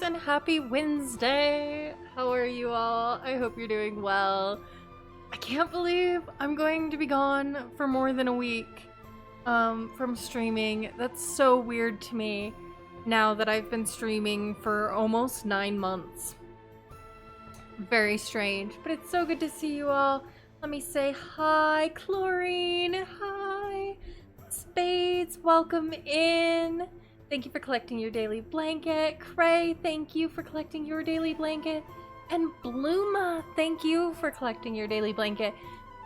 guys, and happy Wednesday! How are you all? I hope you're doing well. I can't believe I'm going to be gone for more than a week from streaming. That's so weird to me now that I've been streaming for almost 9 months. Very strange, but it's so good to see you all. Let me say hi, Chlorine. Hi, Spades. Welcome in. Thank you for collecting your daily blanket. Cray, thank you for collecting your daily blanket. And Blooma, thank you for collecting your daily blanket.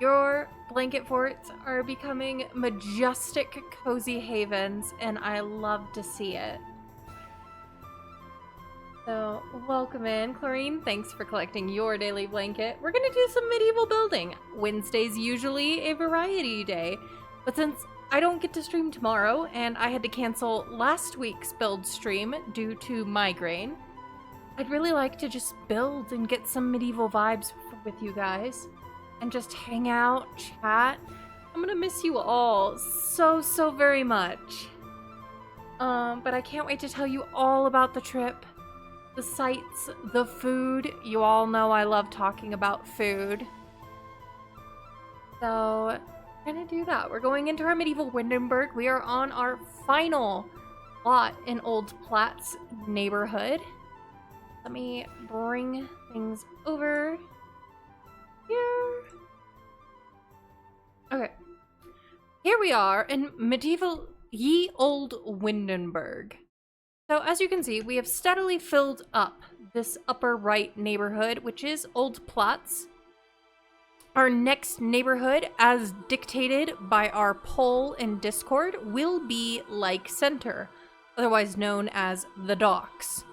Your blanket forts are becoming majestic, cozy havens, and I love to see it. So, welcome in. Chlorine, thanks for collecting your daily blanket. We're gonna do some medieval building. Wednesday's usually a variety day, but since I don't get to stream tomorrow, and I had to cancel last week's build stream due to migraine, I'd really like to just build and get some medieval vibes with you guys, and just hang out, chat. I'm gonna miss you all so very much. But I can't wait to tell you all about the trip, the sights, the food. You all know I love talking about food. So, we're gonna do that. We're going into our medieval Windenburg. We are on our final lot in Old Platts neighborhood. Let me bring things over here. Okay. Here we are in medieval ye old Windenburg. So as you can see, we have steadily filled up this upper right neighborhood, which is Old Platts. Our next neighborhood, as dictated by our poll in Discord, will be Lake Center, otherwise known as the Docks.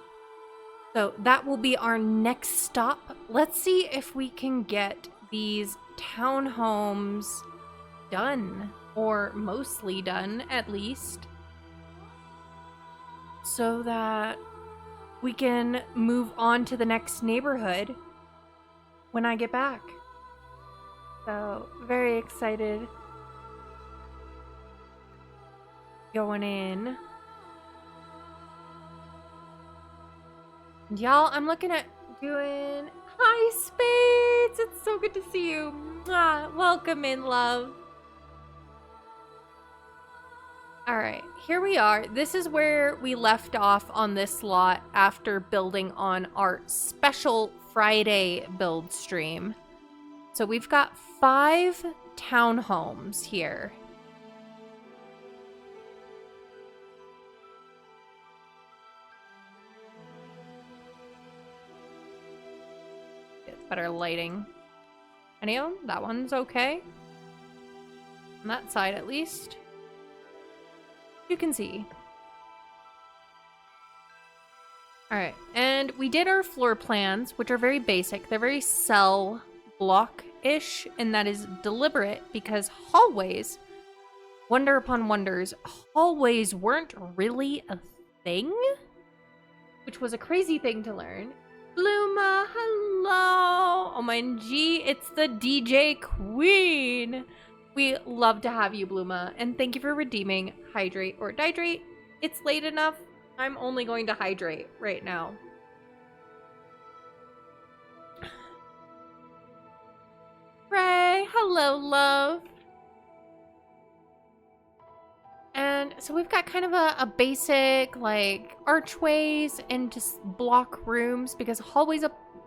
So that will be our next stop. Let's see if we can get these townhomes done, or mostly done at least, so that we can move on to the next neighborhood when I get back. So, very excited. Going in. Y'all, I'm looking at doing... Hi, Spades! It's so good to see you. Mwah. Welcome in, love. Alright, here we are. This is where we left off on this lot after building on our special Friday build stream. So we've got 5 townhomes here. Get better lighting. Anyone? That one's okay. On that side, at least. You can see. Alright, and we did our floor plans, which are very basic. They're very cell block-ish, and that is deliberate because hallways, wonder upon wonders, hallways weren't really a thing, which was a crazy thing to learn. Blooma, hello! Oh my G, it's the DJ Queen! We love to have you, Blooma, and thank you for redeeming hydrate or dihydrate. It's late enough. I'm only going to hydrate right now. Ray, hello, love. And so we've got kind of a basic, like, archways and just block rooms, because hallways,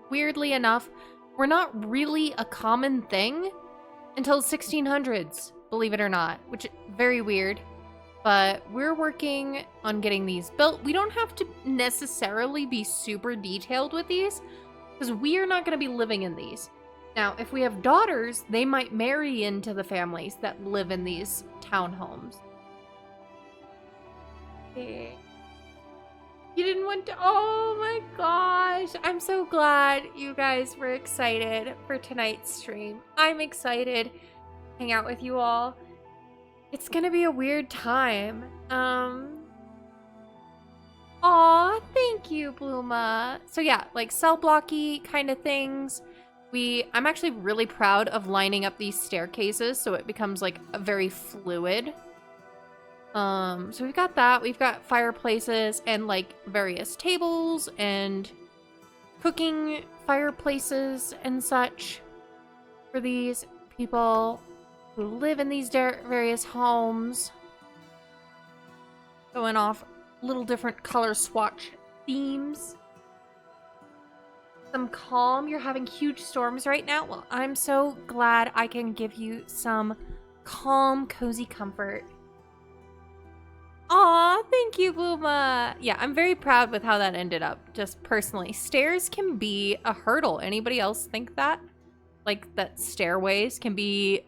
weirdly enough, were not really a common thing until 1600s, believe it or not, which is very weird. But we're working on getting these built. We don't have to necessarily be super detailed with these, because we are not going to be living in these. Now, if we have daughters, they might marry into the families that live in these townhomes. Okay. You didn't want to... Oh my gosh. I'm so glad you guys were excited for tonight's stream. I'm excited to hang out with you all. It's gonna be a weird time. Aw, thank you, Blooma. So yeah, like cell blocky kind of things. I'm actually really proud of lining up these staircases so it becomes like a very fluid. So we've got that. We've got fireplaces and like various tables and cooking fireplaces and such for these people who live in these various homes. Going off little different color swatch themes. Some calm. You're having huge storms right now. Well, I'm so glad I can give you some calm, cozy comfort. Aw, thank you, Booma. Yeah, I'm very proud with how that ended up, just personally. Stairs can be a hurdle. Anybody else think that? Like, that stairways can be,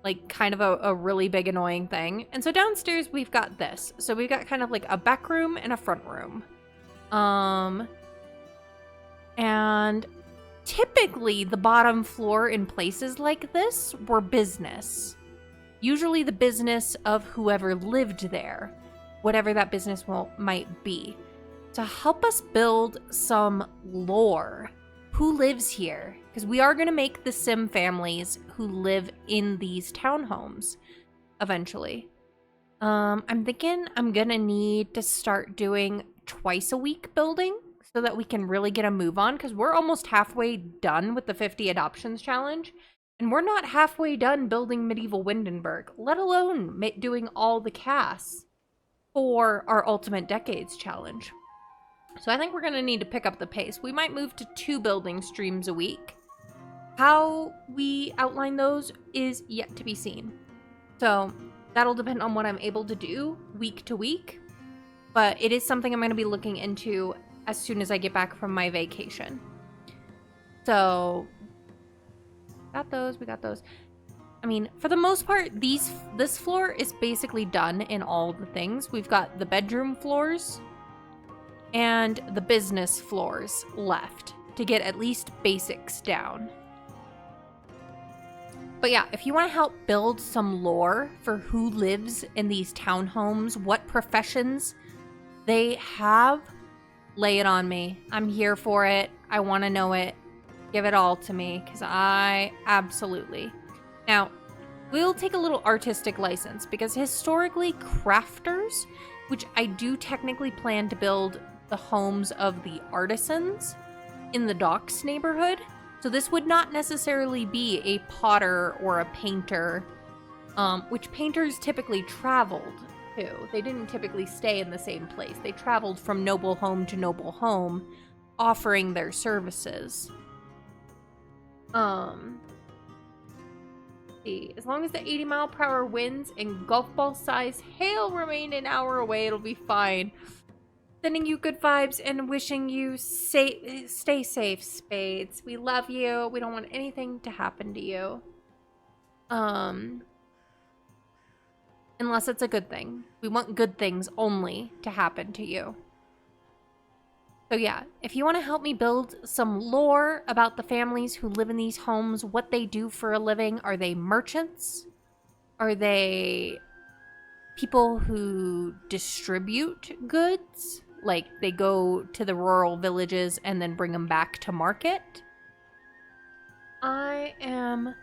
like, kind of a really big annoying thing. And so downstairs, we've got this. So we've got kind of like a back room and a front room. And typically the bottom floor in places like this were business. Usually the business of whoever lived there, whatever that business might be. To help us build some lore, who lives here? Because we are going to make the Sim families who live in these townhomes eventually. I'm thinking I'm going to need to start doing twice a week building so that we can really get a move on, because we're almost halfway done with the 50 adoptions challenge. And we're not halfway done building Medieval Windenburg, let alone doing all the casts for our Ultimate Decades challenge. So I think we're going to need to pick up the pace. We might move to 2 building streams a week. How we outline those is yet to be seen. So that'll depend on what I'm able to do week to week. But it is something I'm going to be looking into as soon as I get back from my vacation. So we got those. I mean, for the most part, this floor is basically done in all the things. We've got the bedroom floors and the business floors left to get at least basics down. But yeah, if you want to help build some lore for who lives in these townhomes, what professions they have, lay it on me. I'm here for it. I want to know it. Give it all to me, because I absolutely. Now, we'll take a little artistic license, because historically crafters, which I do technically plan to build the homes of the artisans in the docks neighborhood. So this would not necessarily be a potter or a painter, which painters typically traveled to. They didn't typically stay in the same place. They traveled from noble home to noble home, offering their services. See, as long as the 80-mile-per-hour winds and golf ball size hail remain an hour away, it'll be fine. Sending you good vibes and wishing you stay safe, Spades. We love you. We don't want anything to happen to you. Unless it's a good thing. We want good things only to happen to you. So yeah, if you want to help me build some lore about the families who live in these homes, what they do for a living, are they merchants? Are they people who distribute goods? Like they go to the rural villages and then bring them back to market? I am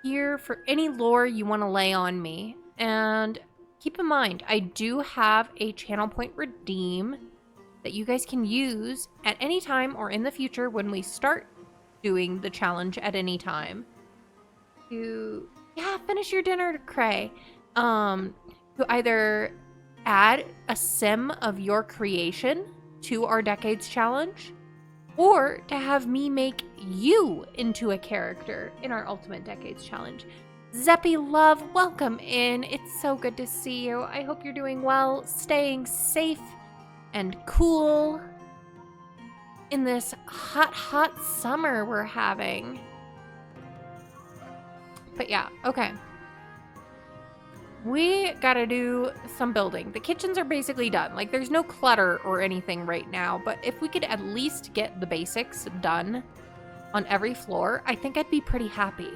here for any lore you want to lay on me. And keep in mind, I do have a channel point redeem that you guys can use at any time or in the future when we start doing the challenge at any time to, finish your dinner, Cray. To either add a sim of your creation to our Decades challenge, or to have me make you into a character in our Ultimate Decades challenge. Zeppy Love, welcome in. It's so good to see you. I hope you're doing well, staying safe and cool in this hot, hot summer we're having. But yeah, okay. We gotta do some building. The kitchens are basically done. Like, there's no clutter or anything right now, but if we could at least get the basics done on every floor, I think I'd be pretty happy.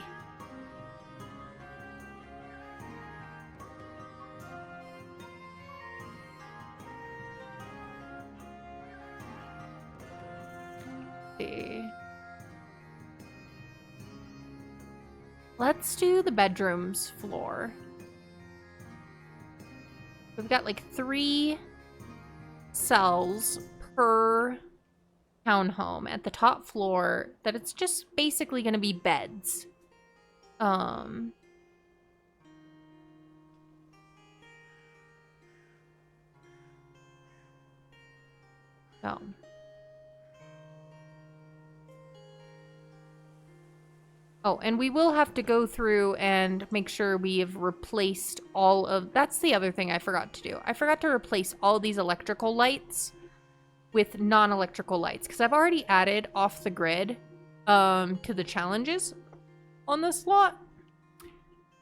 Let's do the bedrooms floor. got like 3 cells per townhome at the top floor that it's just basically going to be beds. So. Oh, and we will have to go through and make sure we have replaced all of... That's the other thing I forgot to do. I forgot to replace all these electrical lights with non-electrical lights, because I've already added off the grid to the challenges on this slot.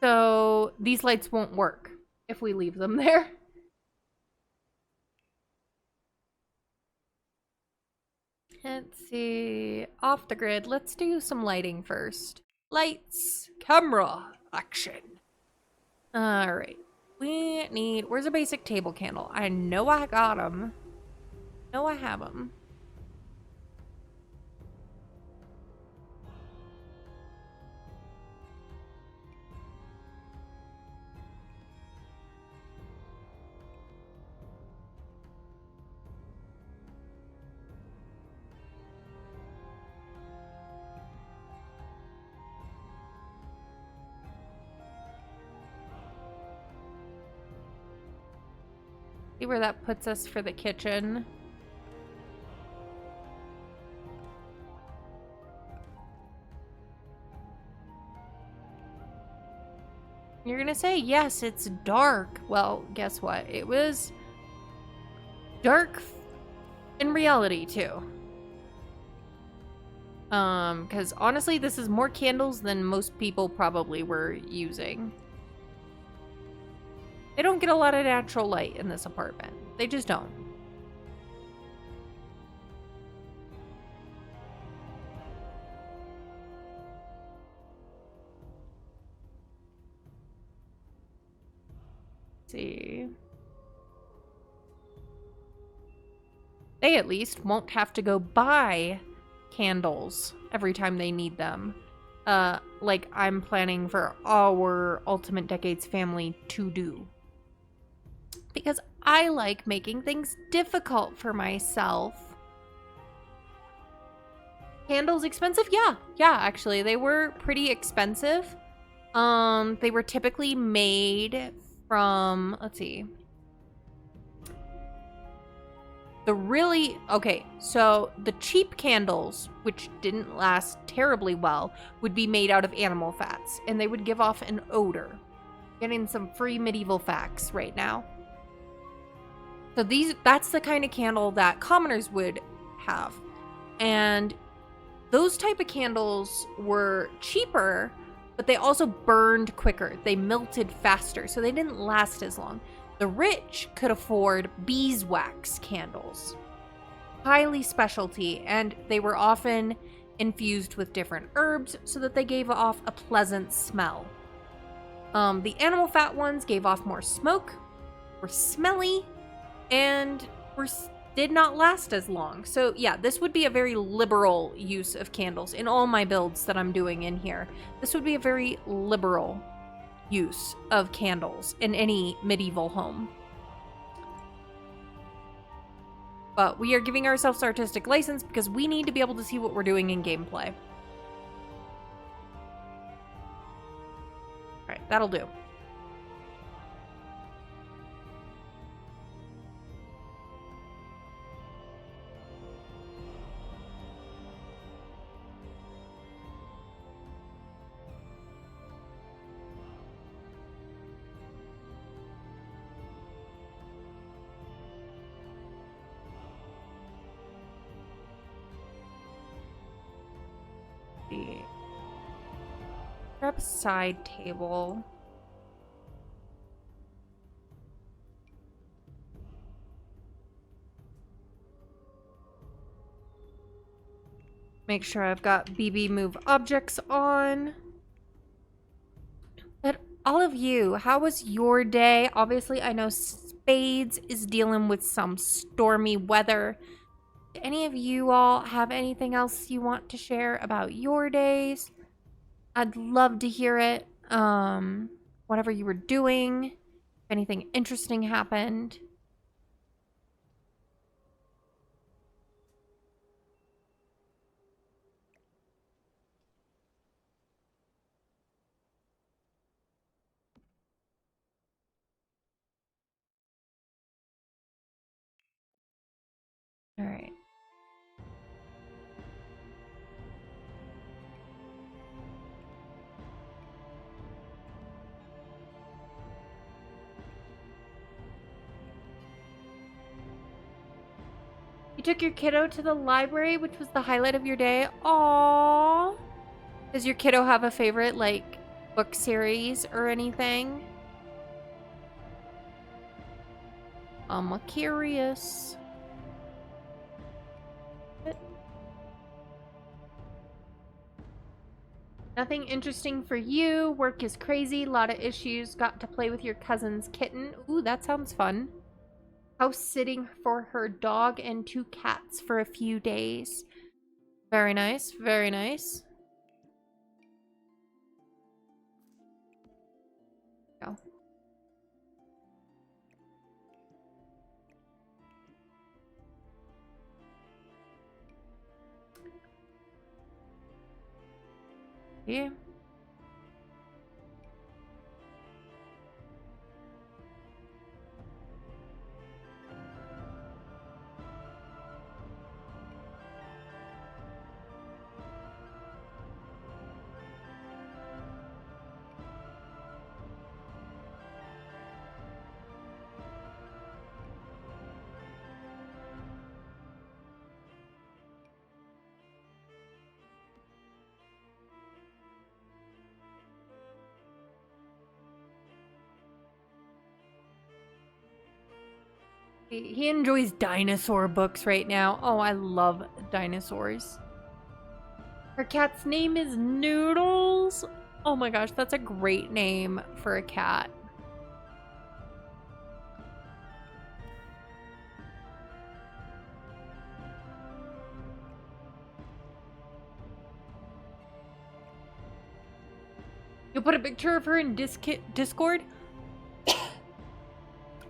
So these lights won't work if we leave them there. Let's see. Off the grid. Let's do some lighting first. Lights, camera, action. Alright. We need... Where's a basic table candle? I know I got them. No, I have them. See where that puts us for the kitchen. You're gonna say, yes, it's dark. Well, guess what? It was dark in reality, too. Because honestly, this is more candles than most people probably were using. They don't get a lot of natural light in this apartment. They just don't. Let's see. They at least won't have to go buy candles every time they need them. Like I'm planning for our Ultimate Decades family to do. Because I like making things difficult for myself. Candles expensive? Yeah, actually, they were pretty expensive. They were typically made from, let's see. So the cheap candles, which didn't last terribly well, would be made out of animal fats, and they would give off an odor. Getting some free medieval facts right now. So that's the kind of candle that commoners would have. And those type of candles were cheaper, but they also burned quicker. They melted faster, so they didn't last as long. The rich could afford beeswax candles. Highly specialty, and they were often infused with different herbs so that they gave off a pleasant smell. The animal fat ones gave off more smoke, were smelly, and did not last as long. So yeah, this would be a very liberal use of candles in all my builds that I'm doing in here. This would be a very liberal use of candles in any medieval home. But we are giving ourselves artistic license because we need to be able to see what we're doing in gameplay. Alright, that'll do. Grab a side table. Make sure I've got BB move objects on. But all of you, how was your day? Obviously, I know Spades is dealing with some stormy weather. Do any of you all have anything else you want to share about your days? I'd love to hear it. Whatever you were doing. if anything interesting happened. All right. You took your kiddo to the library, which was the highlight of your day. Aww. Does your kiddo have a favorite, like, book series or anything? I'm curious. Nothing interesting for you. Work is crazy. Lot of issues. Got to play with your cousin's kitten. Ooh, that sounds fun. House sitting for her dog and 2 cats for a few days. Very nice. Very nice. Go. Yeah. He enjoys dinosaur books right now. Oh, I love dinosaurs. Her cat's name is Noodles. Oh my gosh, that's a great name for a cat. You'll put a picture of her in Discord?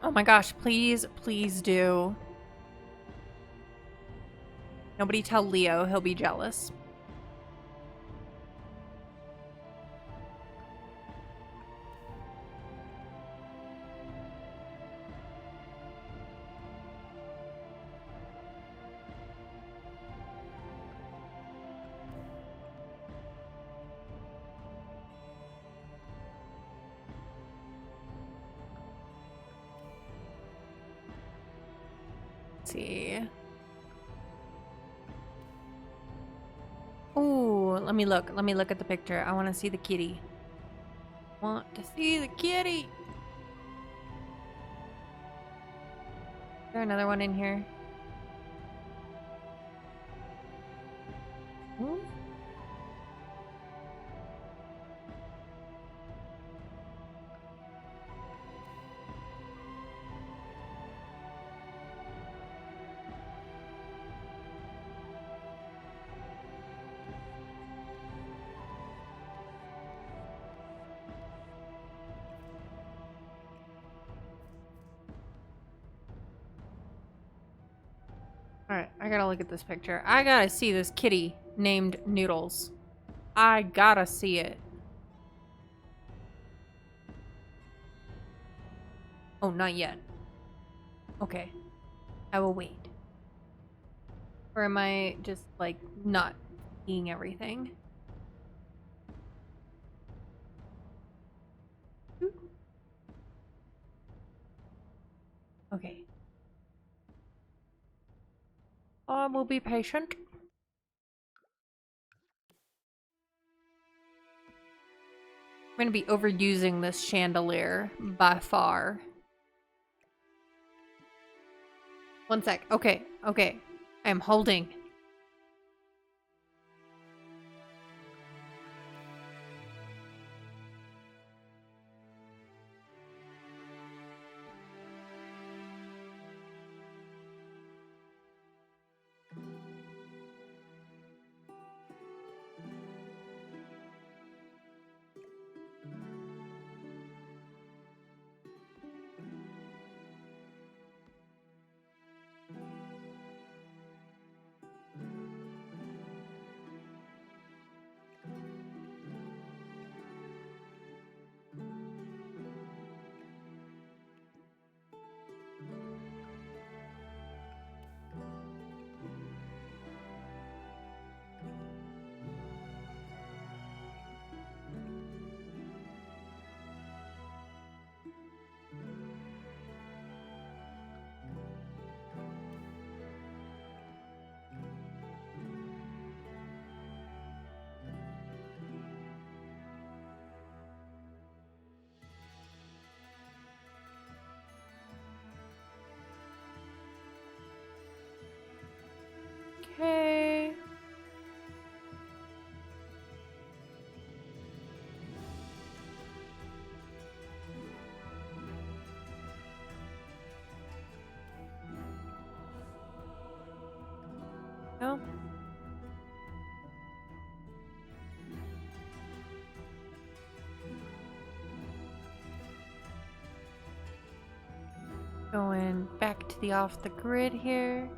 Oh my gosh, please, please do. Nobody tell Leo, he'll be jealous. Let's see. Ooh, let me look. Let me look at the picture. I want to see the kitty. Want to see the kitty. Is there another one in here? Ooh. Alright, I gotta look at this picture. I gotta see this kitty named Noodles. I gotta see it. Oh, not yet. Okay. I will wait. Or am I just, like, not seeing everything? Okay. We'll be patient. I'm gonna be overusing this chandelier by far. One sec. Okay, okay. I'm holding. No. Going back to the off the grid here.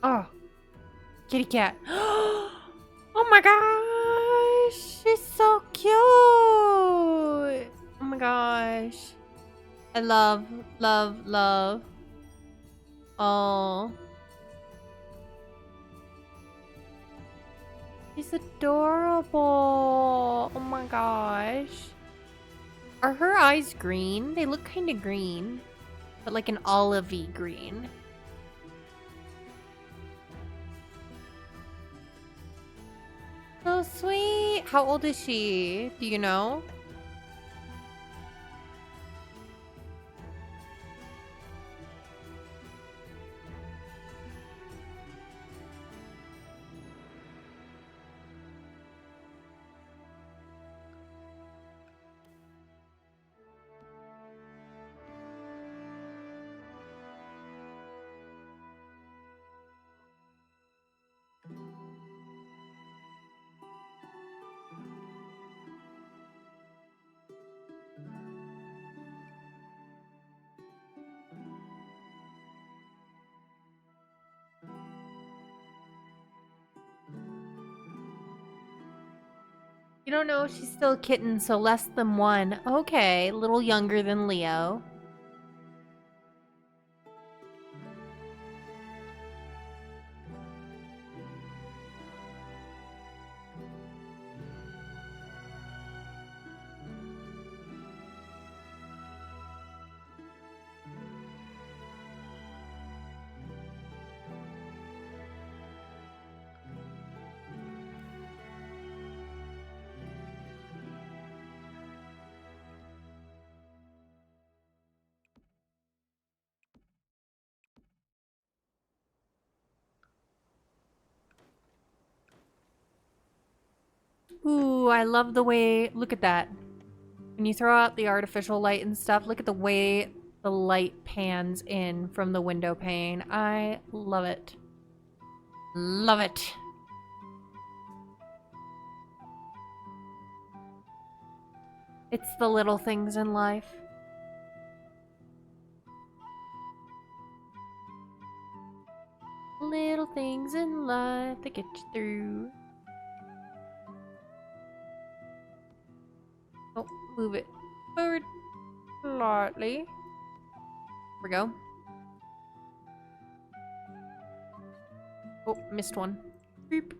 Oh, kitty cat. Oh my gosh, she's so cute. Oh my gosh. I love, love, love. Oh. She's adorable. Oh my gosh. Are her eyes green? They look kind of green, but like an olivey green. So sweet. How old is she? Do you know? You don't know, she's still a kitten, so less than 1. Okay, a little younger than Leo. Ooh, I love the way, look at that. When you throw out the artificial light and stuff, look at the way the light pans in from the window pane. I love it. Love it. It's the little things in life. Little things in life that get you through. Oh, move it forward slightly. Here we go. Oh, missed one. Beep.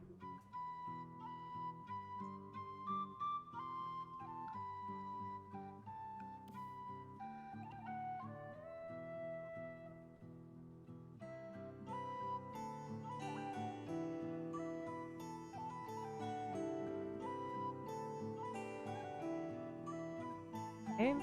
Okay.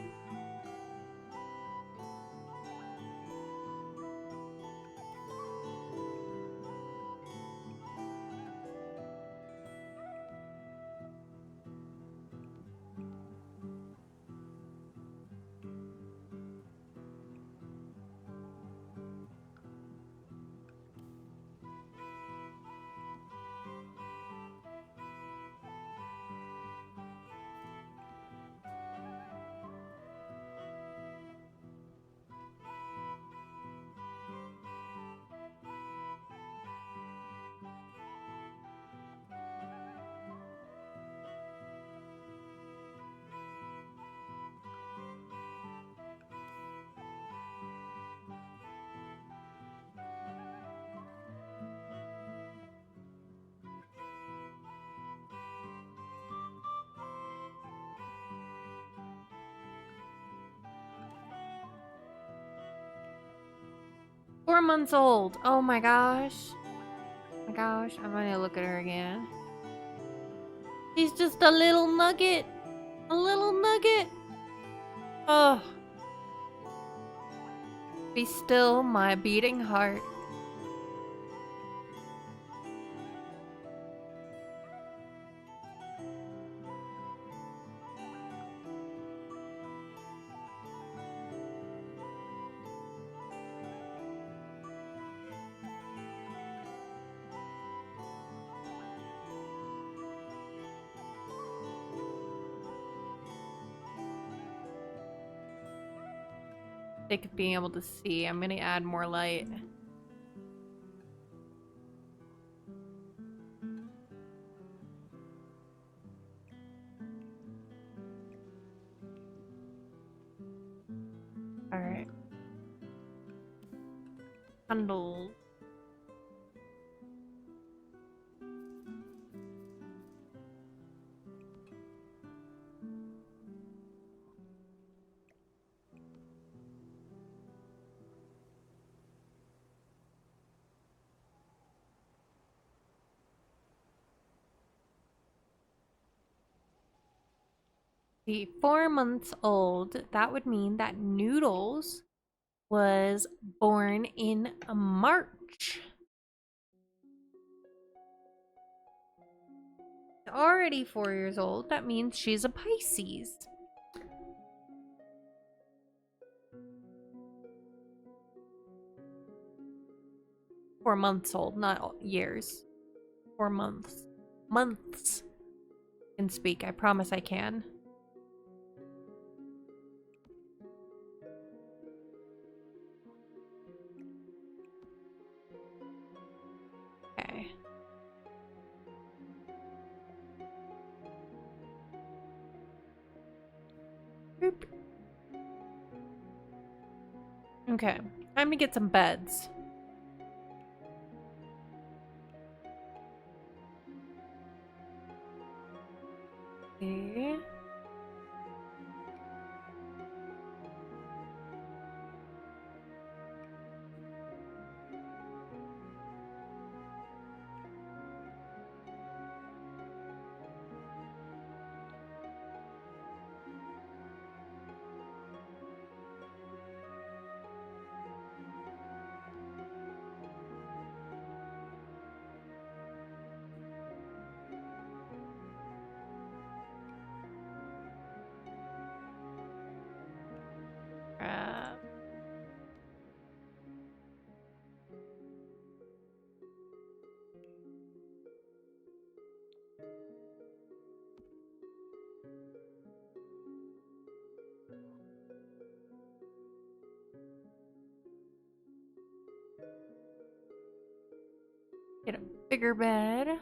4 months old. Oh my gosh. Oh my gosh, I'm gonna look at her again. She's just a little nugget. A little nugget. Oh. Be still, my beating heart. Sake of being able to see, I'm gonna add more light. Alright. Candles. See, 4 months old. That would mean that Noodles was born in March. Already 4 years old. That means she's a Pisces. Four months old, not years. 4 months. Months. Can speak. I promise I can. Okay. Boop. Okay. Time to get some beds. Okay. Get a bigger bed.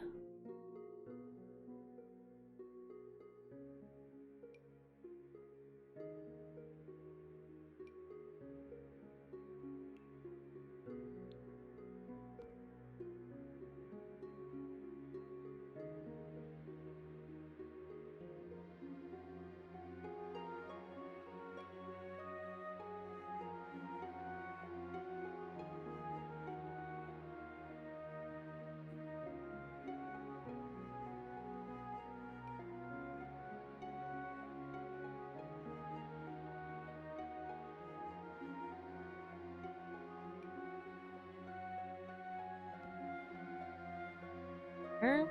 Here.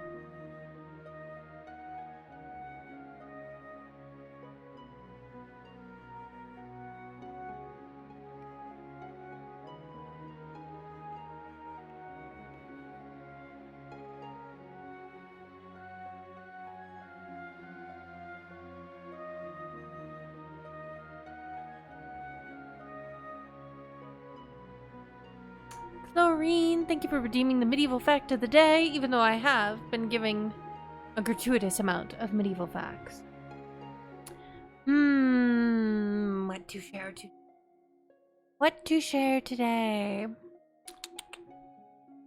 Chlorine, thank you for redeeming the medieval fact of the day, even though I have been giving a gratuitous amount of medieval facts. What to share What to share today?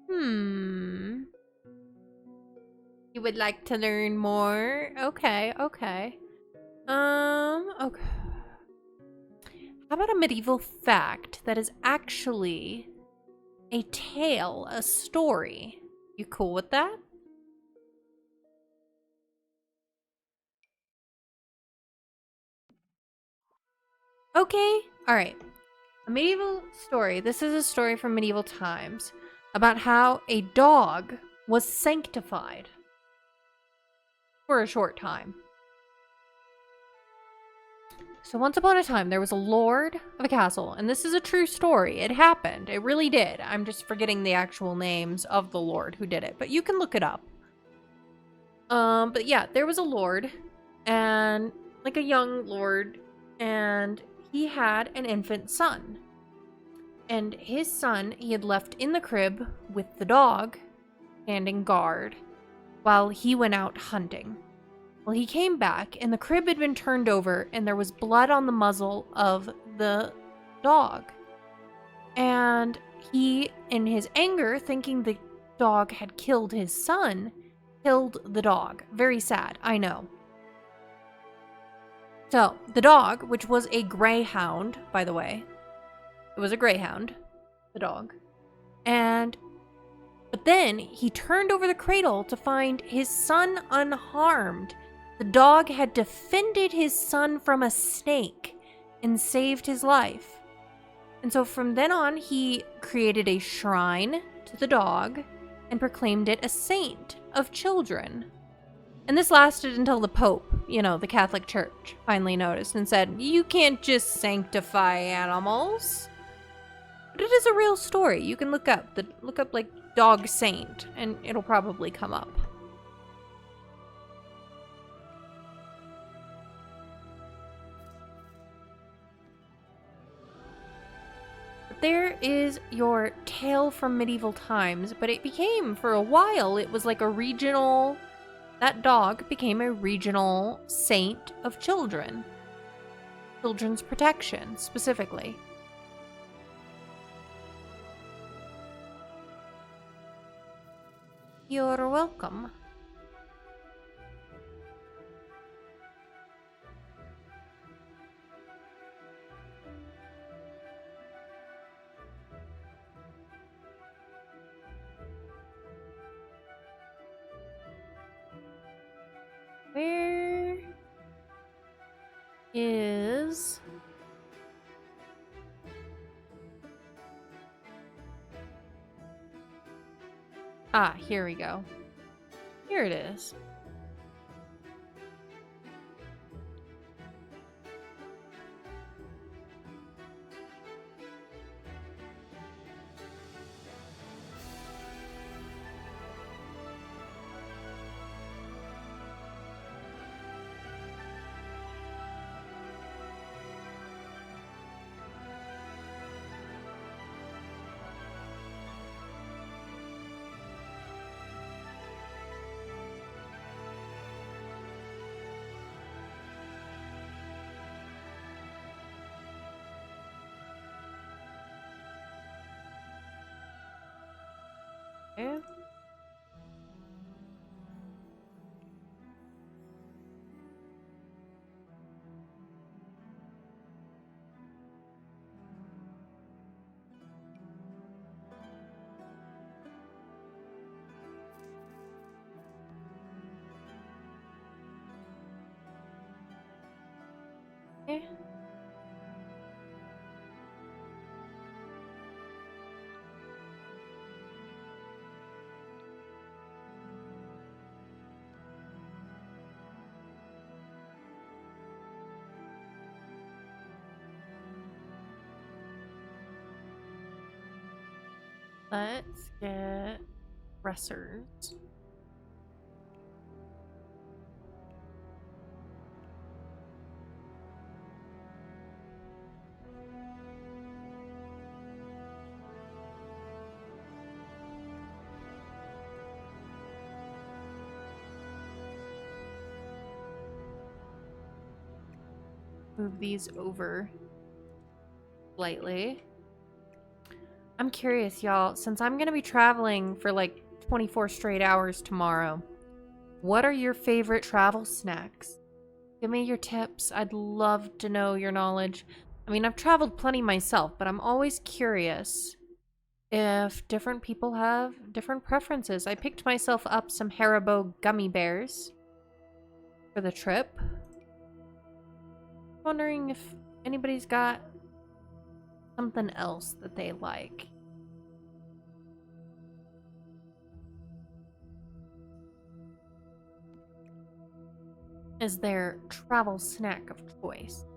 You would like to learn more? Okay, okay. Okay. How about a medieval fact that is actually a tale, a story. You cool with that? Okay, alright. A medieval story. This is a story from medieval times about how a dog was sanctified for a short time. So once upon a time, there was a lord of a castle, and this is a true story. It happened. It really did. I'm just forgetting the actual names of the lord who did it, but you can look it up. But yeah, there was a lord, and like a young lord, and he had an infant son. And his son he had left in the crib with the dog, standing guard, while he went out hunting. Well, he came back, and the crib had been turned over, and there was blood on the muzzle of the dog. And he, in his anger, thinking the dog had killed his son, killed the dog. Very sad, I know. So, the dog, which was a greyhound, by the way, it was a greyhound, the dog, but then he turned over the cradle to find his son unharmed. The dog had defended his son from a snake and saved his life. And so from then on, he created a shrine to the dog and proclaimed it a saint of children. And this lasted until the Pope, the Catholic Church, finally noticed and said, you can't just sanctify animals. But it is a real story. You can look up like dog saint, and it'll probably come up. There is your tale from medieval times, but it became, for a while, it was like a regional, that dog became a regional saint of children. Children's protection, specifically. You're welcome. Where is... Ah, here we go. Here it is. Okay. Okay. Let's get dressers. Move these over slightly. I'm curious, y'all, since I'm gonna be traveling for like 24 straight hours tomorrow, what are your favorite travel snacks? Give me your tips. I'd love to know your knowledge. I mean, I've traveled plenty myself, but I'm always curious if different people have different preferences. I picked myself up some Haribo gummy bears for the trip. Wondering if anybody's got something else that they like. Is their travel snack of choice.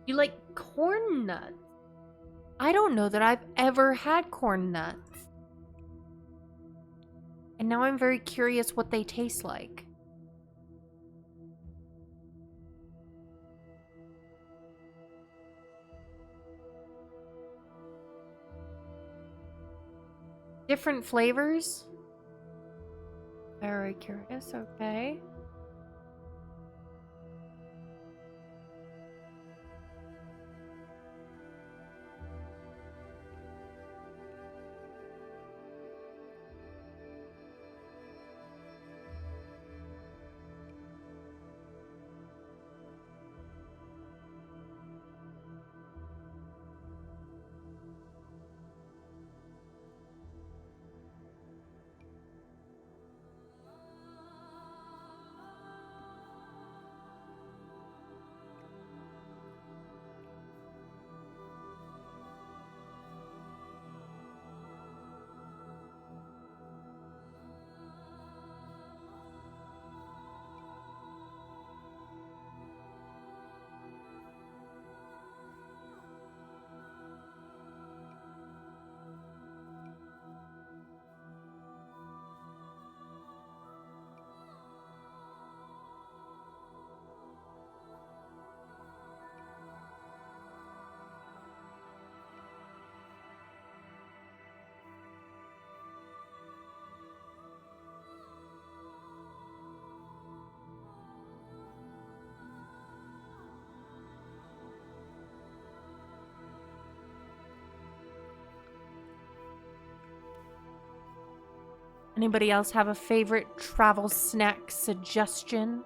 You like corn nuts? I don't know that I've ever had corn nuts. And now I'm very curious what they taste like. Different flavors? Very curious, okay. Anybody else have a favorite travel snack suggestion?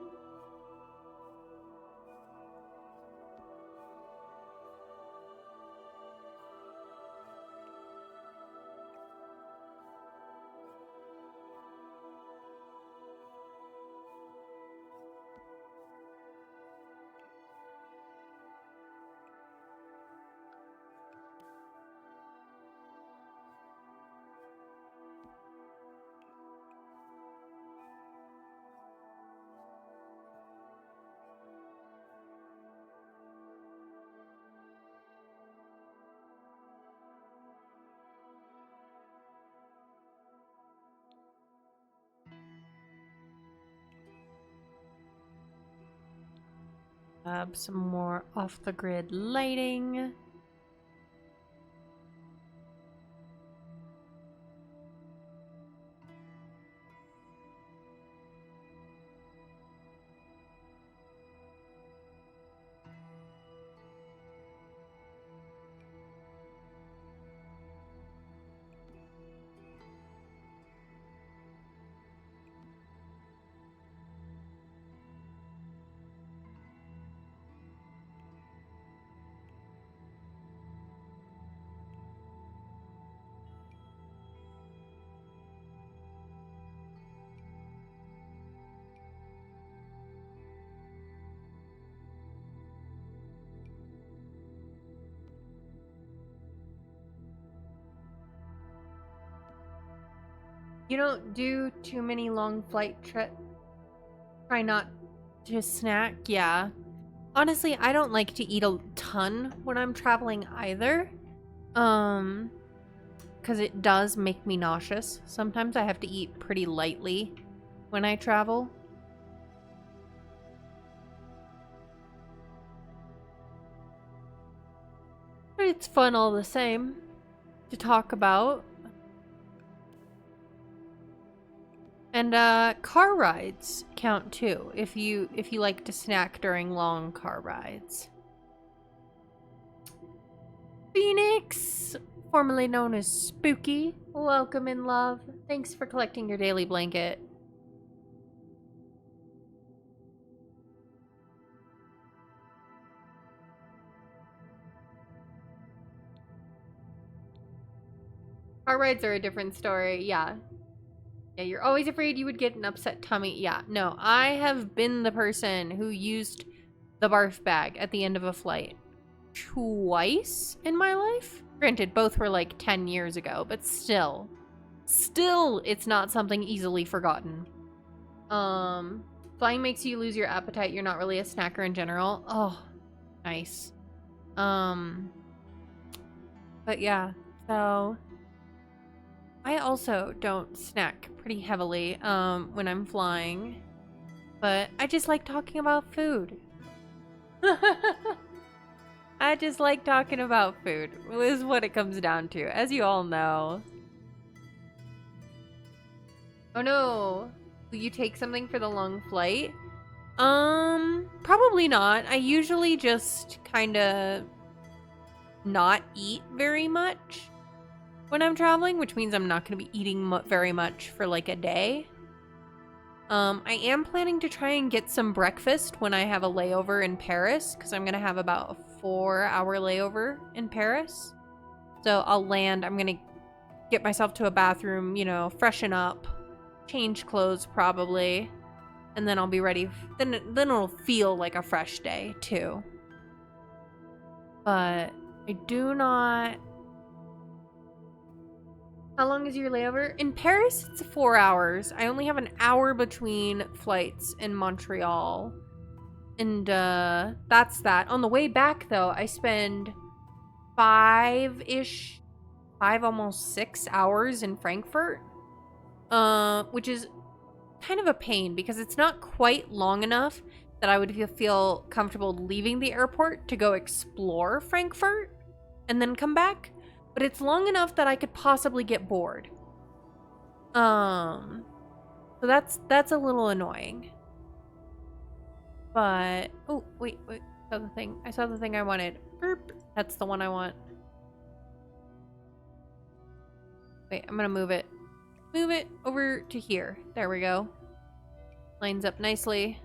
Some more off-the-grid lighting. You don't do too many long flight trips. Try not to snack, yeah. Honestly, I don't like to eat a ton when I'm traveling either. Because it does make me nauseous. Sometimes I have to eat pretty lightly when I travel. But it's fun all the same to talk about. And car rides count too if you like to snack during long car rides. Phoenix, formerly known as Spooky, welcome in love. Thanks for collecting your daily blanket. Car rides are a different story, yeah. Yeah, you're always afraid you would get an upset tummy. Yeah, no, I have been the person who used the barf bag at the end of a flight twice in my life. Granted, both were like 10 years ago, but still, it's not something easily forgotten. Flying makes you lose your appetite. You're not really a snacker in general. Oh, nice. But yeah, so I also don't snack pretty heavily when I'm flying, but I just like talking about food. I just like talking about food, is what it comes down to, as you all know. Oh no, will you take something for the long flight? Probably not. I usually just kind of not eat very much when I'm traveling, which means I'm not going to be eating very much for like a day. I am planning to try and get some breakfast when I have a layover in Paris, because I'm going to have about a 4-hour layover in Paris. So I'll land, I'm going to get myself to a bathroom, you know, freshen up, change clothes probably, and then I'll be ready. Then it'll feel like a fresh day too. But I do not... How long is your layover? In Paris, it's 4 hours. I only have an hour between flights in Montreal. And that's that. On the way back, though, I spend 5, almost 6 hours in Frankfurt. Which is kind of a pain because it's not quite long enough that I would feel comfortable leaving the airport to go explore Frankfurt and then come back. But it's long enough that I could possibly get bored. So that's a little annoying. But oh wait, I saw the thing I wanted. Burp. That's the one I want. Wait, I'm gonna move it over to here. There we go. Lines up nicely.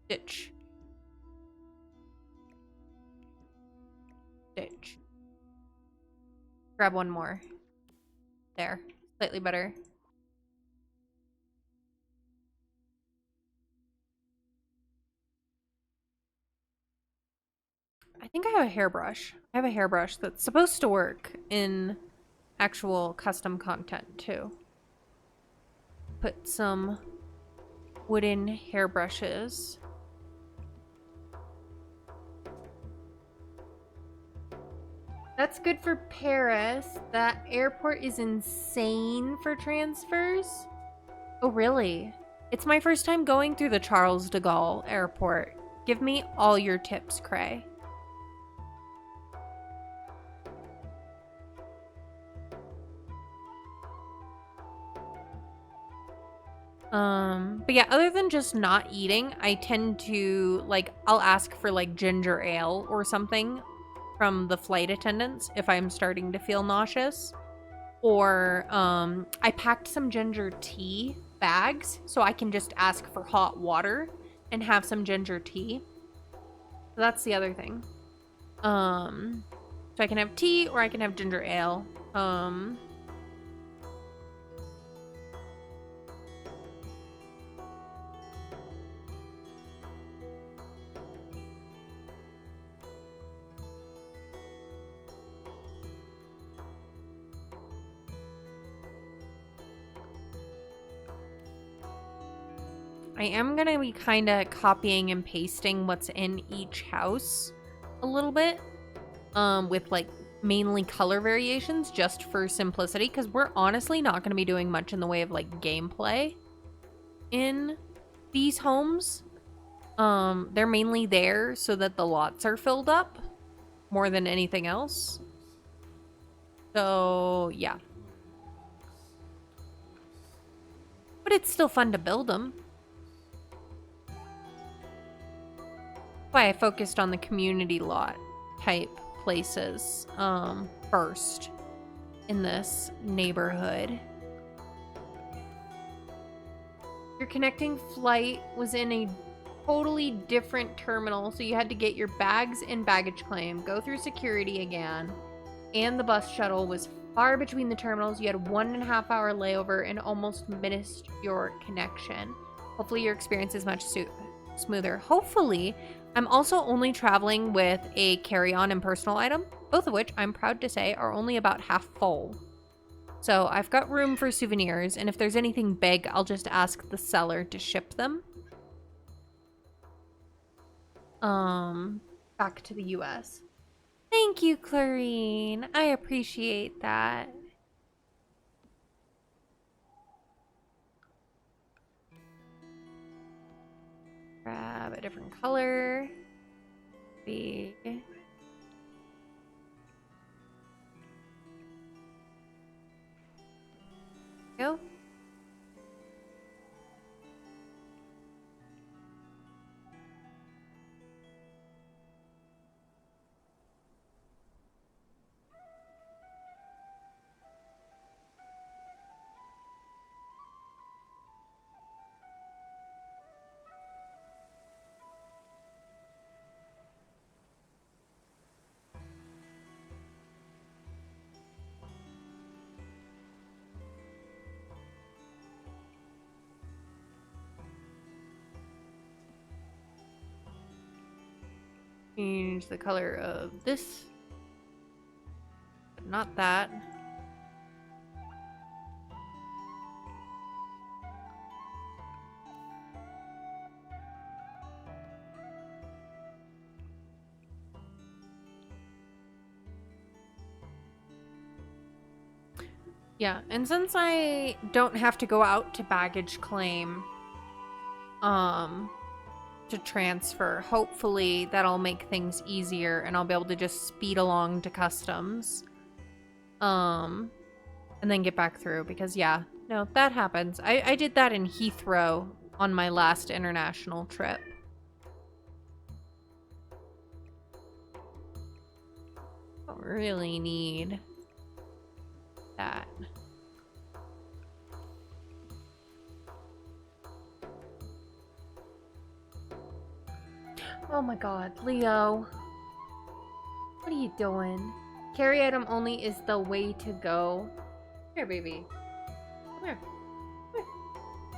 Ditch. Grab one more. There. Slightly better. I think I have a hairbrush. I have a hairbrush that's supposed to work in actual custom content too. Put some wooden hairbrushes. That's good for Paris. That airport is insane for transfers. Oh, really? It's my first time going through the Charles de Gaulle airport. Give me all your tips, Cray. But yeah, other than just not eating, I tend to, like, I'll ask for, like, ginger ale or something from the flight attendants if I'm starting to feel nauseous. Or, I packed some ginger tea bags so I can just ask for hot water and have some ginger tea. So that's the other thing. So I can have tea or I can have ginger ale. I am going to be kind of copying and pasting what's in each house a little bit, with like mainly color variations just for simplicity, because we're honestly not going to be doing much in the way of like gameplay in these homes. They're mainly there so that the lots are filled up more than anything else. So, yeah. But it's still fun to build them. That's why I focused on the community lot type places first in this neighborhood. Your connecting flight was in a totally different terminal, so you had to get your bags in baggage claim, go through security again, and the bus shuttle was far between the terminals. You had a 1.5 hour layover and almost missed your connection. Hopefully your experience is much smoother. Hopefully. I'm also only traveling with a carry-on and personal item, both of which I'm proud to say are only about half full. So I've got room for souvenirs, and if there's anything big, I'll just ask the seller to ship them. Back to the US. Thank you, Clarine. I appreciate that. Grab a different color. Go. Change the color of this. But not that. Yeah, and since I don't have to go out to baggage claim to transfer, hopefully that'll make things easier and I'll be able to just speed along to customs. And then get back through, because yeah, no, that happens. I did that in Heathrow on my last international trip. Don't really need that. Oh my god, Leo. What are you doing? Carry item only is the way to go. Here, baby. Come here. Come here.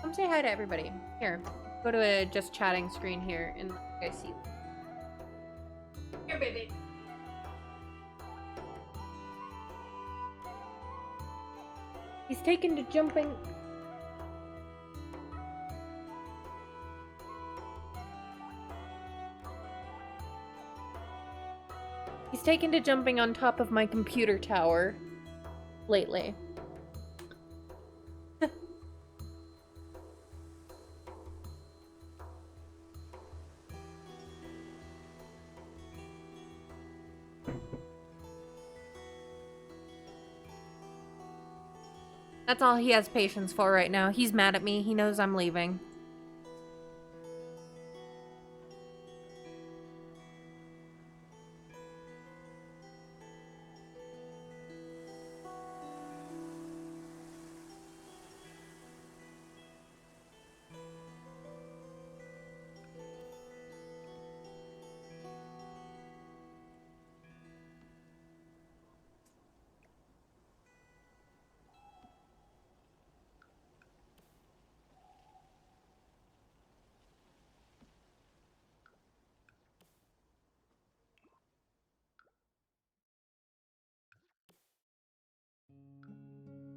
Come say hi to everybody. Here. Go to a just chatting screen here and I see. Here, baby. He's taken to jumping. He's taken to jumping on top of my computer tower lately. That's all he has patience for right now. He's mad at me. He knows I'm leaving.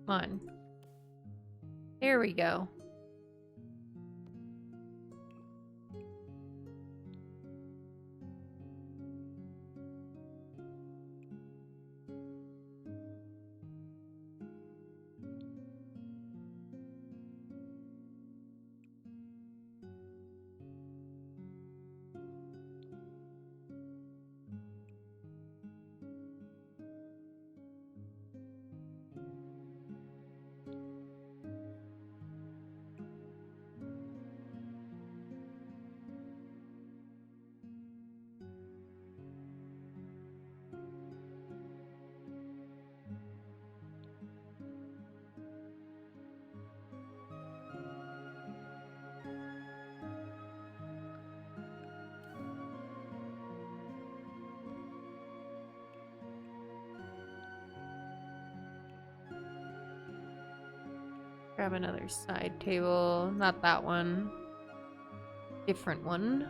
Come on. There we go. grab another side table. Not that one. Different one.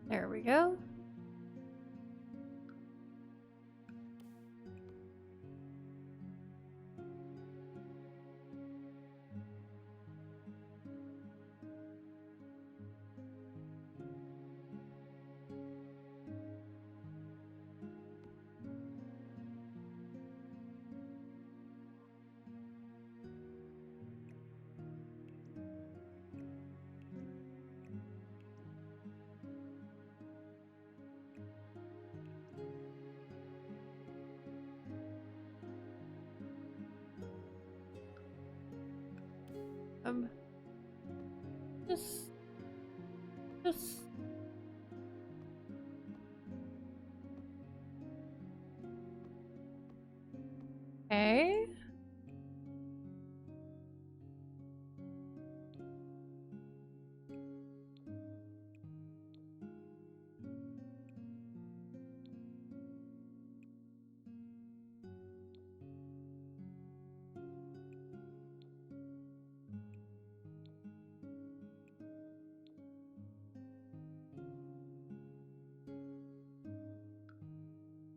There we go. Just okay.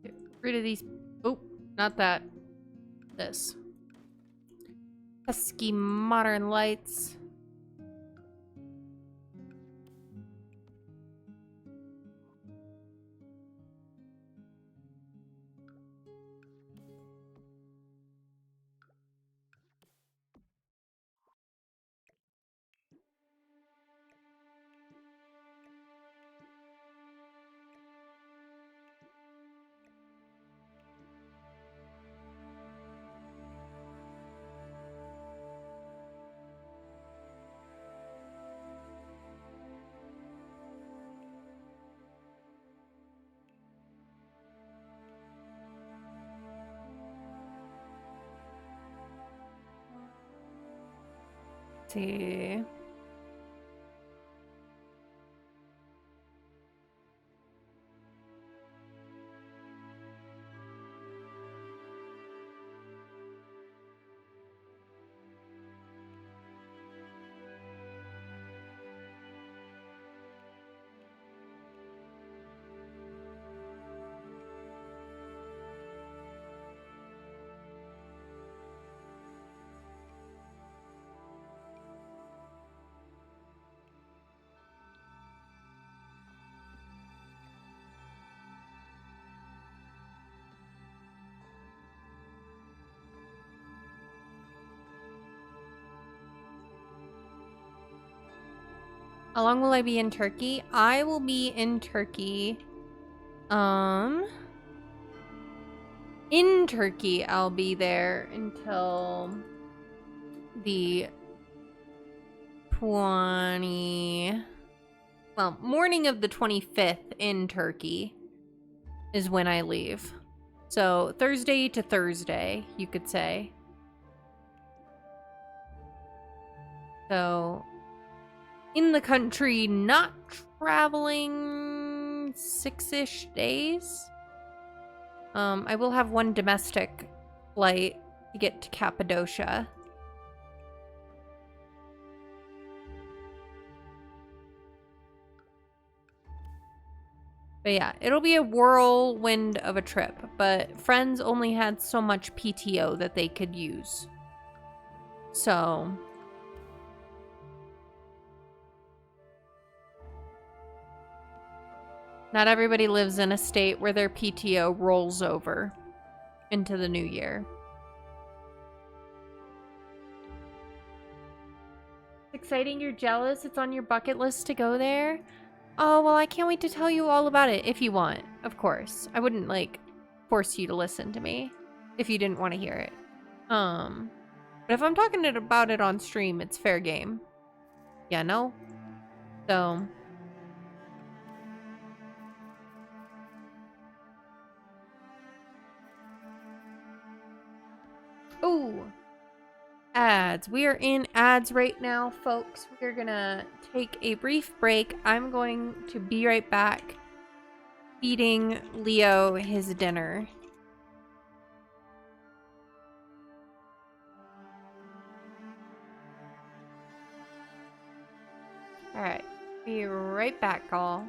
Get rid of these. Oh, not that. This. Pesky modern lights. See. How long will I be in Turkey? I will be in Turkey. In Turkey, I'll be there until the morning of the 25th in Turkey is when I leave. So Thursday to Thursday, you could say. So in the country, not traveling 6-ish days. I will have one domestic flight to get to Cappadocia. But yeah, it'll be a whirlwind of a trip, but friends only had so much PTO that they could use. So not everybody lives in a state where their PTO rolls over into the new year. exciting. You're jealous. It's on your bucket list to go there. Oh, well, I can't wait to tell you all about it if you want, of course. I wouldn't, like, force you to listen to me if you didn't want to hear it. But if I'm talking about it on stream, it's fair game. Yeah, no? So... Ooh! Ads. We are in ads right now, folks. We're gonna take a brief break. I'm going to be right back feeding Leo his dinner. Alright, be right back, y'all.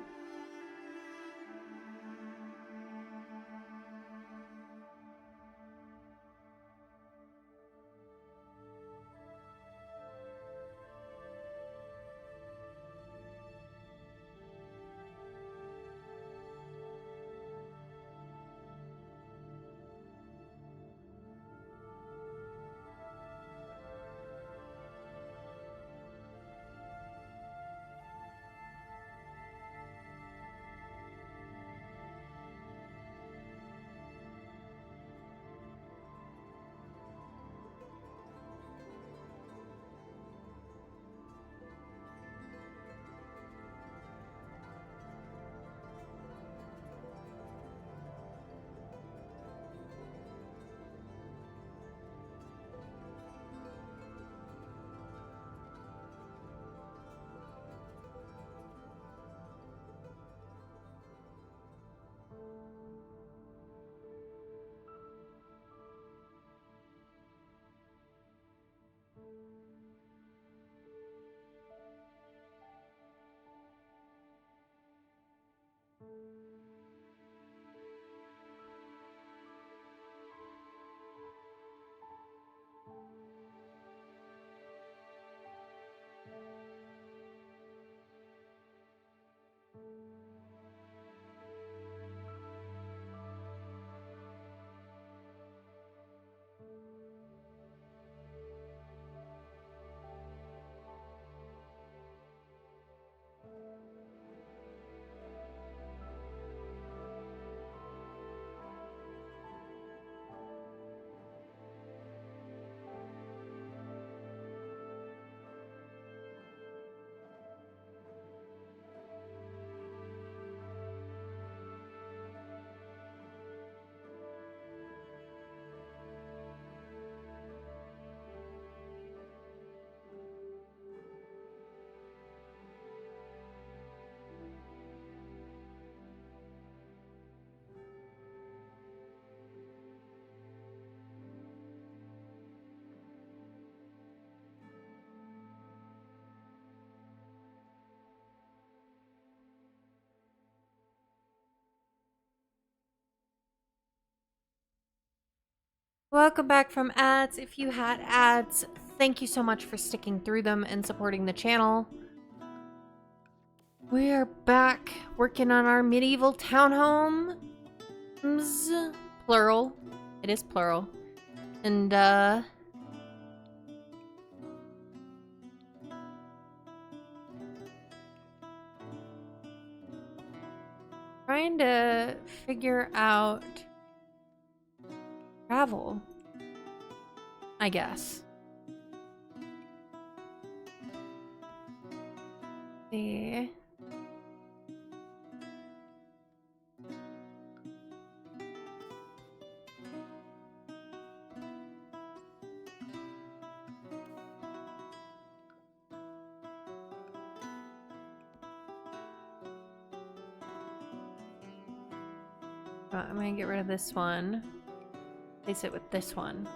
Welcome back from ads. If you had ads, thank you so much for sticking through them and supporting the channel. We are back working on our medieval townhomes. Plural. It is plural. And, trying to figure out travel, I guess. See. I'm gonna get rid of this one. Place it with this one.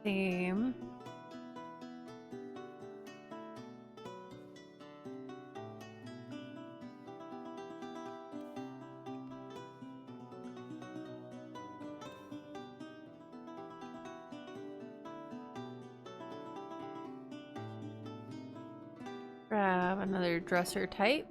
Same. Grab another dresser type.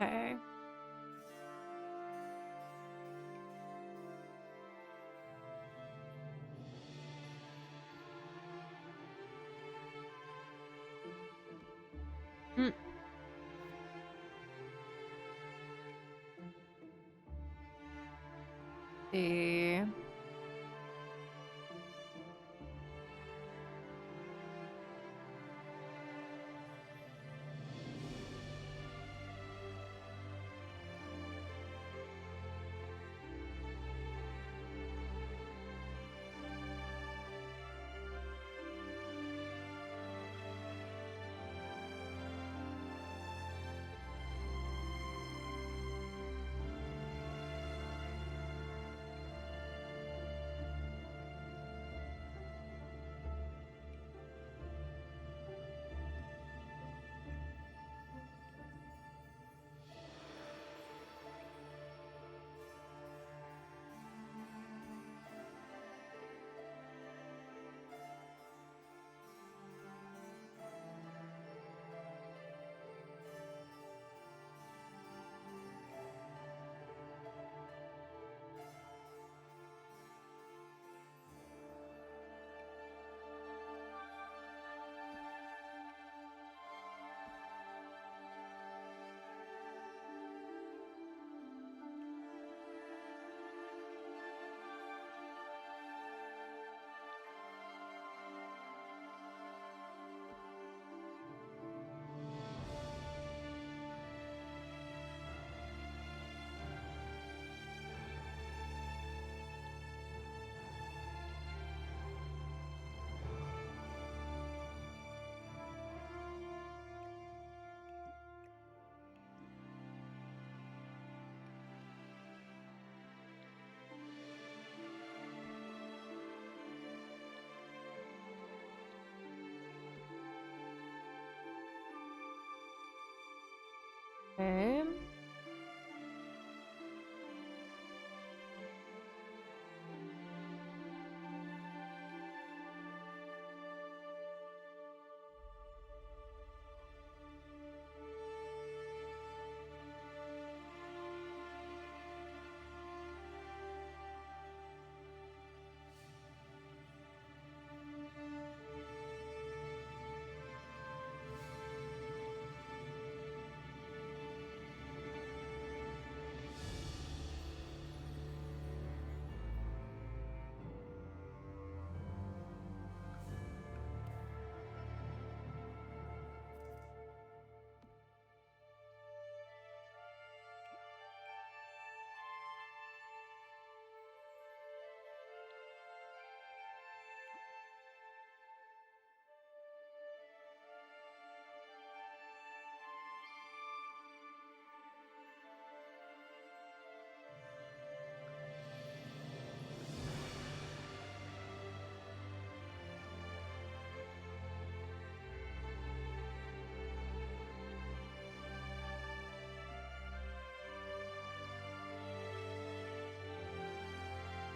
Okay. Mm. See. Okay.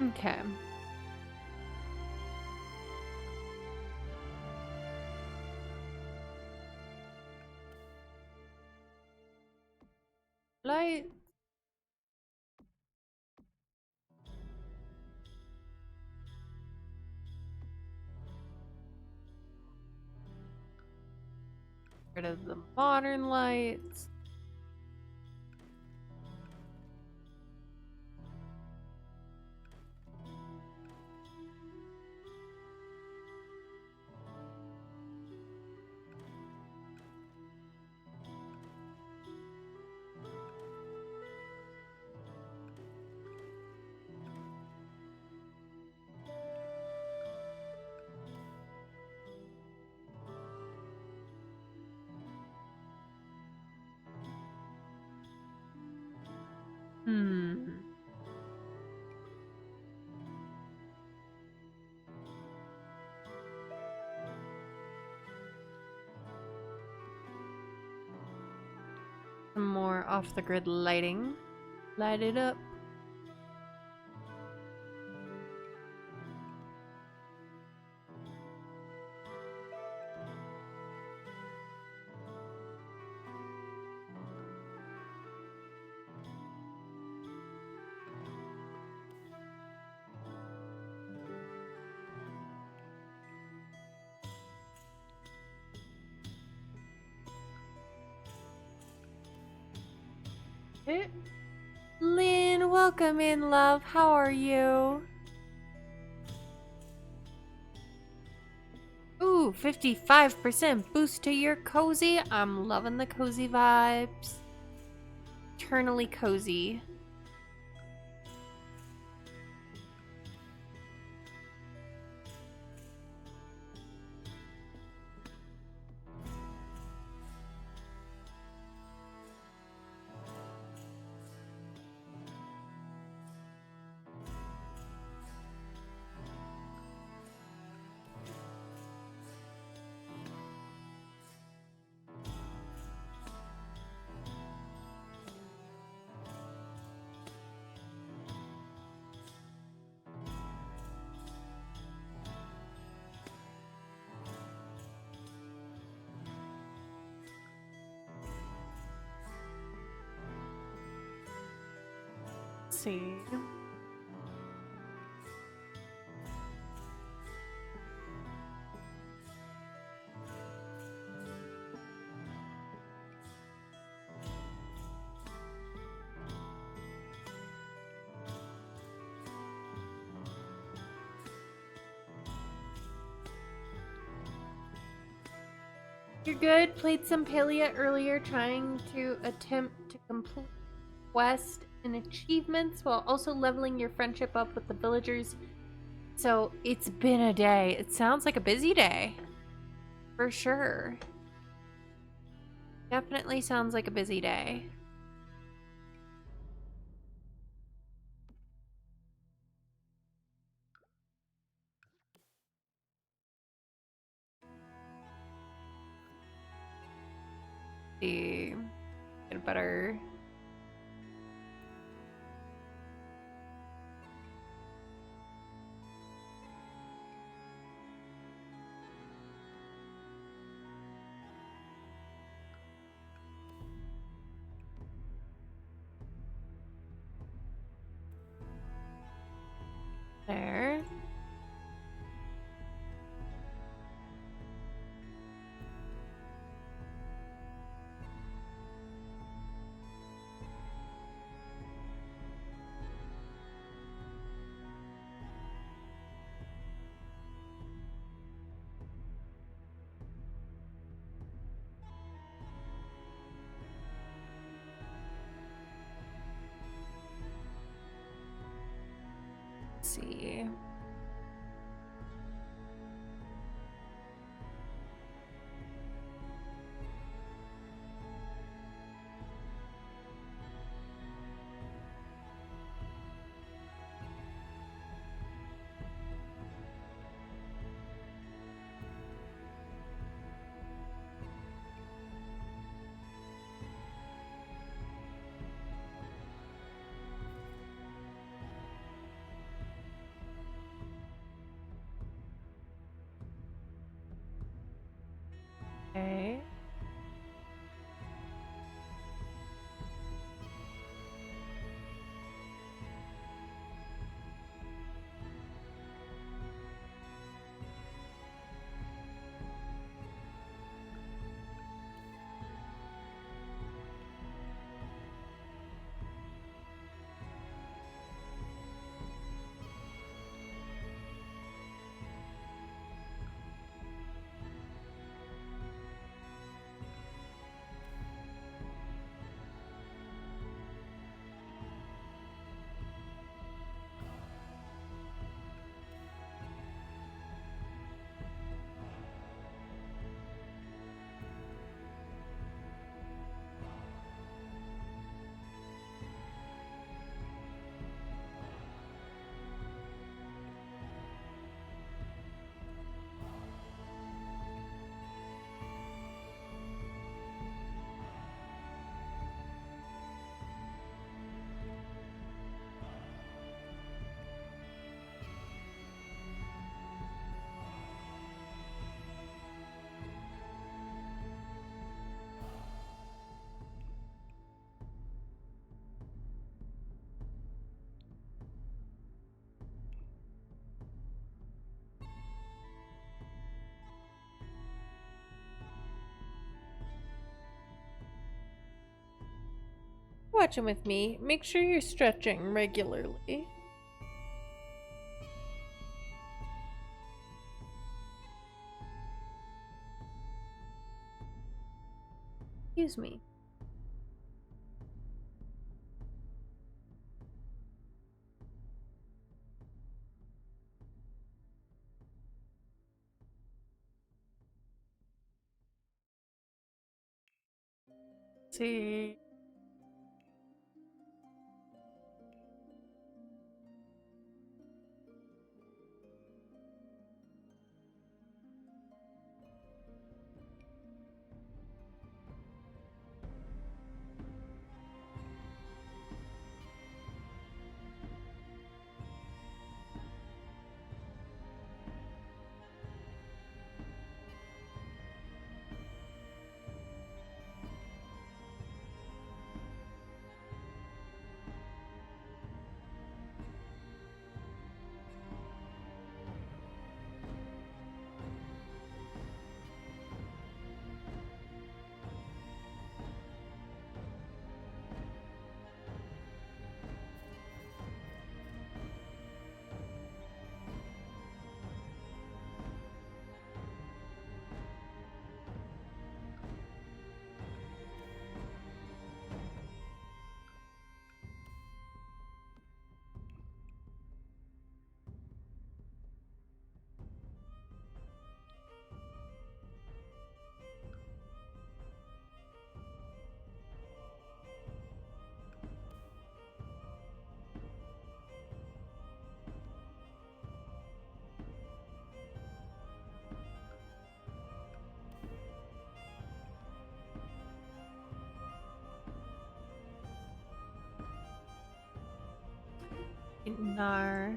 Okay. Light. of the modern lights. Some more off-the-grid lighting. Light it up. Lynn, welcome in, love. How are you? Ooh, 55% boost to your cozy. I'm loving the cozy vibes. Eternally cozy. Let's see. You're good. Played some Palia earlier, trying to attempt to complete quest and achievements while also leveling your friendship up with the villagers. So it's been a day. It sounds like a busy day. For sure. Definitely sounds like a busy day. See. Get a better. There. Let's see. Okay. watching with me, make sure you're stretching regularly. Excuse me. See. Nar.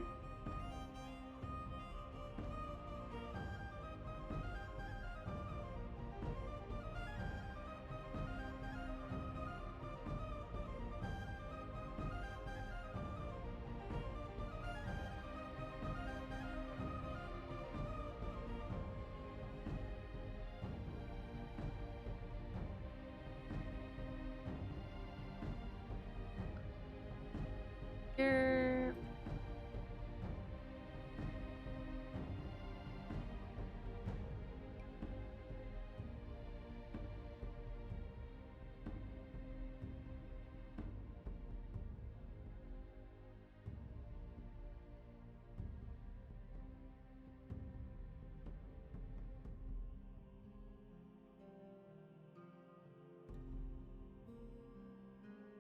Here.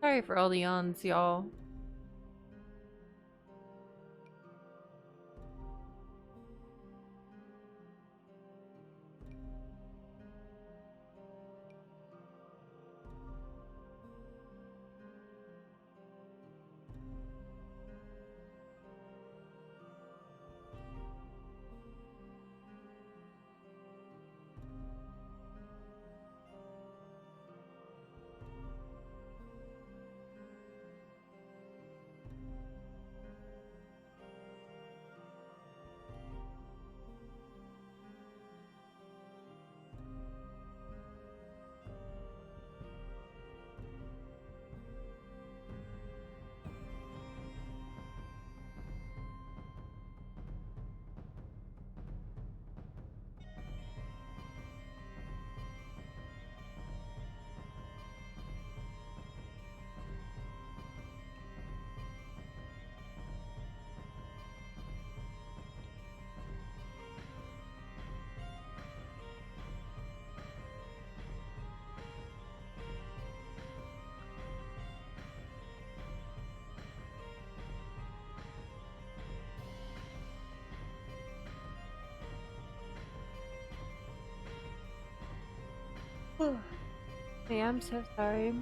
Sorry for all the yawns, y'all. Hey, I'm so sorry.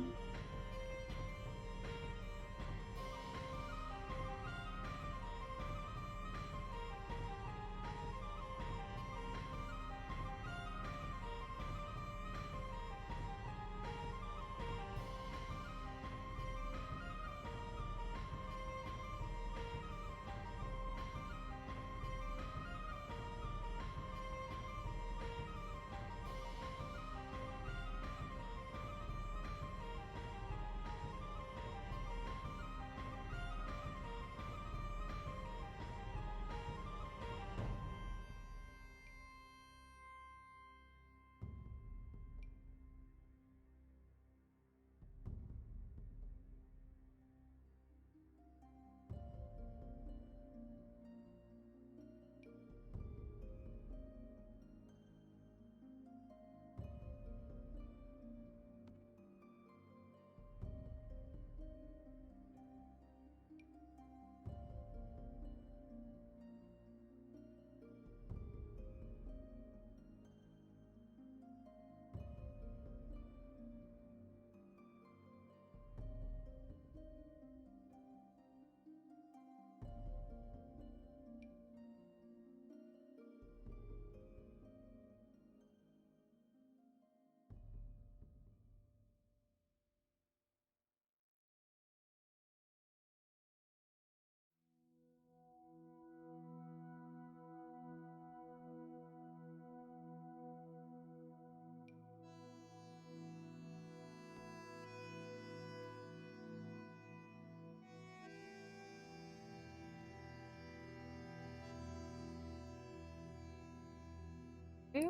Okay.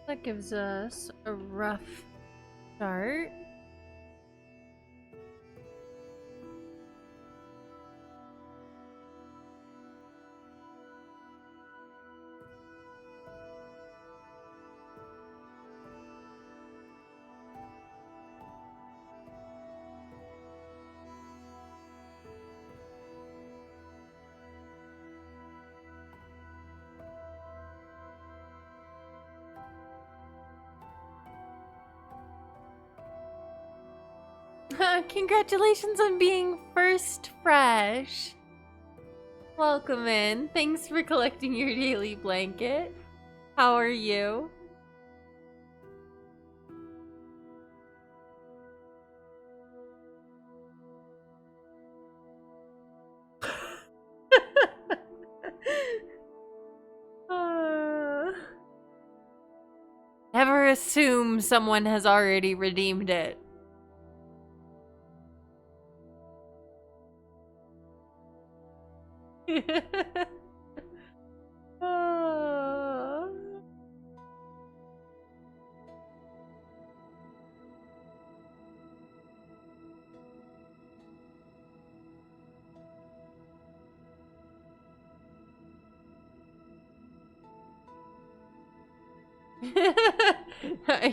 That gives us a rough start. Congratulations on being first fresh. Welcome in. Thanks for collecting your daily blanket. How are you? Never assume someone has already redeemed it.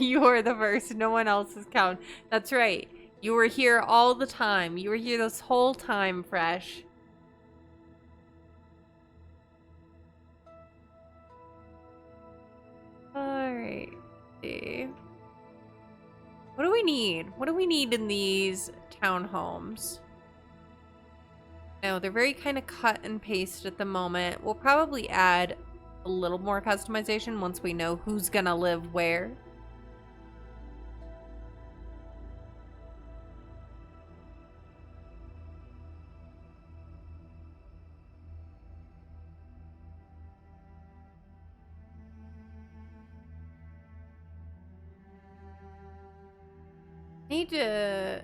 You were the first. No one else is count. That's right. You were here all the time. You were here this whole time, Fresh. Alright. See. What do we need? What do we need in these townhomes? No, they're very kind of cut and paste at the moment. We'll probably add a little more customization once we know who's gonna live where. Need to...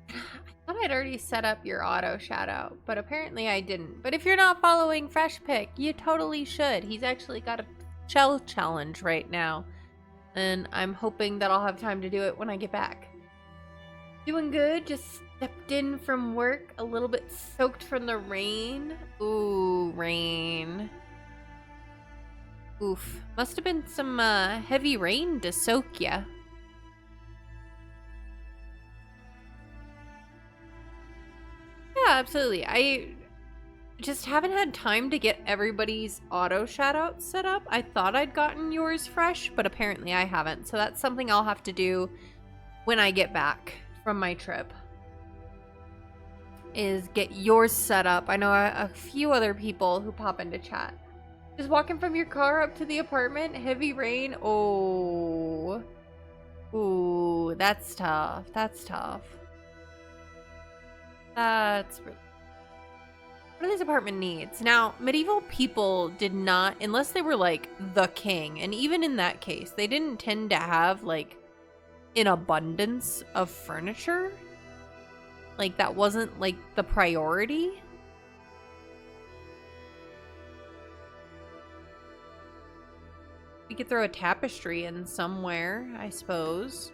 I thought I'd already set up your auto shout out, but apparently I didn't. But if you're not following Fresh Pick, you totally should. He's actually got a shell challenge right now, and I'm hoping that I'll have time to do it when I get back. Doing good. Just stepped in from work, a little bit soaked from the rain. Ooh, rain. Oof. Must have been some heavy rain to soak ya. Yeah, absolutely. I just haven't had time to get everybody's auto shoutouts set up. I thought I'd gotten yours fresh, but apparently I haven't. So that's something I'll have to do when I get back from my trip. Is get yours set up. I know a few other people who pop into chat. Just walking from your car up to the apartment, heavy rain. Oh. Ooh, that's tough. That's tough. That's really... What are these apartment needs? Now, medieval people did not, unless they were like the king, and even in that case, they didn't tend to have like an abundance of furniture. Like that wasn't like the priority. We could throw a tapestry in somewhere, I suppose.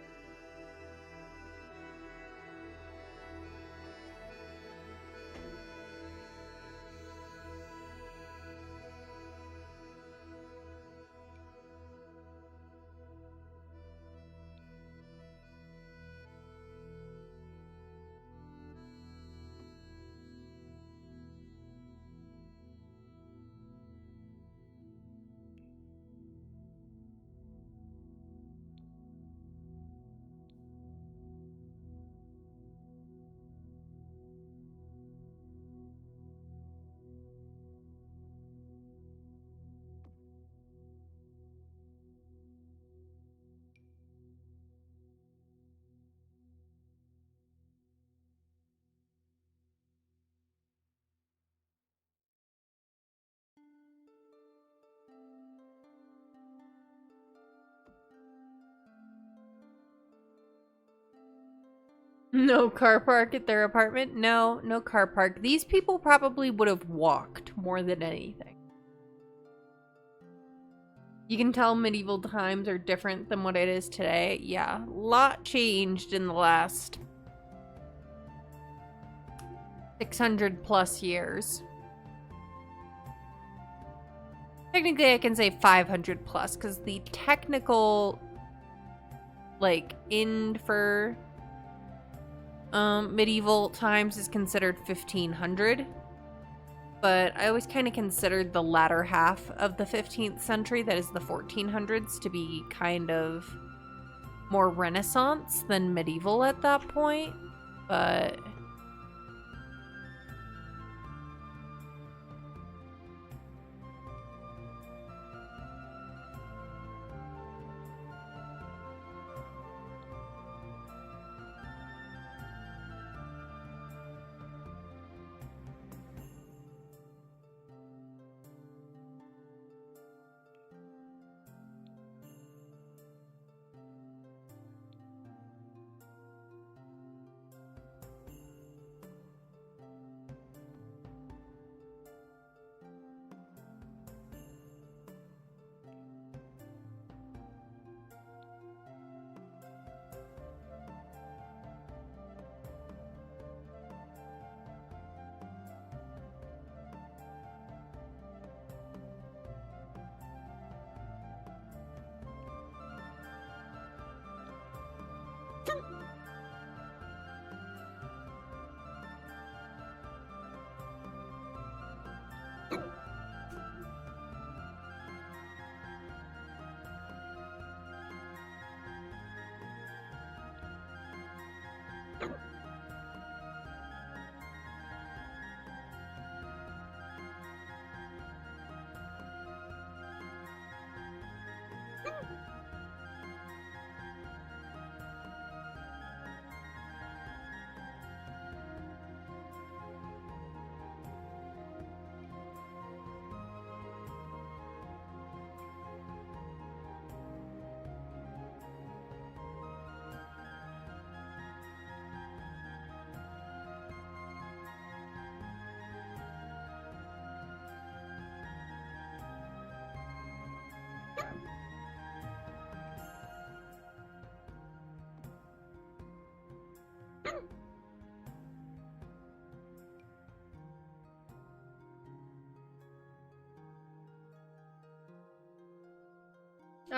No car park at their apartment? No, no car park. These people probably would have walked more than anything. You can tell medieval times are different than what it is today. Yeah, a lot changed in the last 600 plus years. Technically, I can say 500 plus because the technical, like, end for medieval times is considered 1500. But I always kind of considered the latter half of the 15th century, that is the 1400s, to be kind of more Renaissance than medieval at that point. But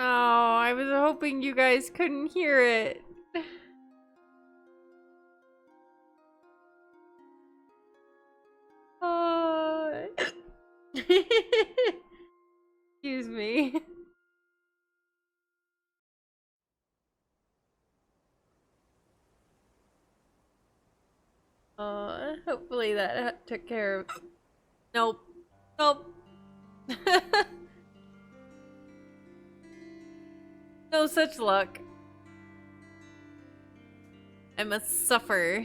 oh, I was hoping you guys couldn't hear it. Excuse me. Hopefully that took care of. Nope. Nope. No such luck. I must suffer.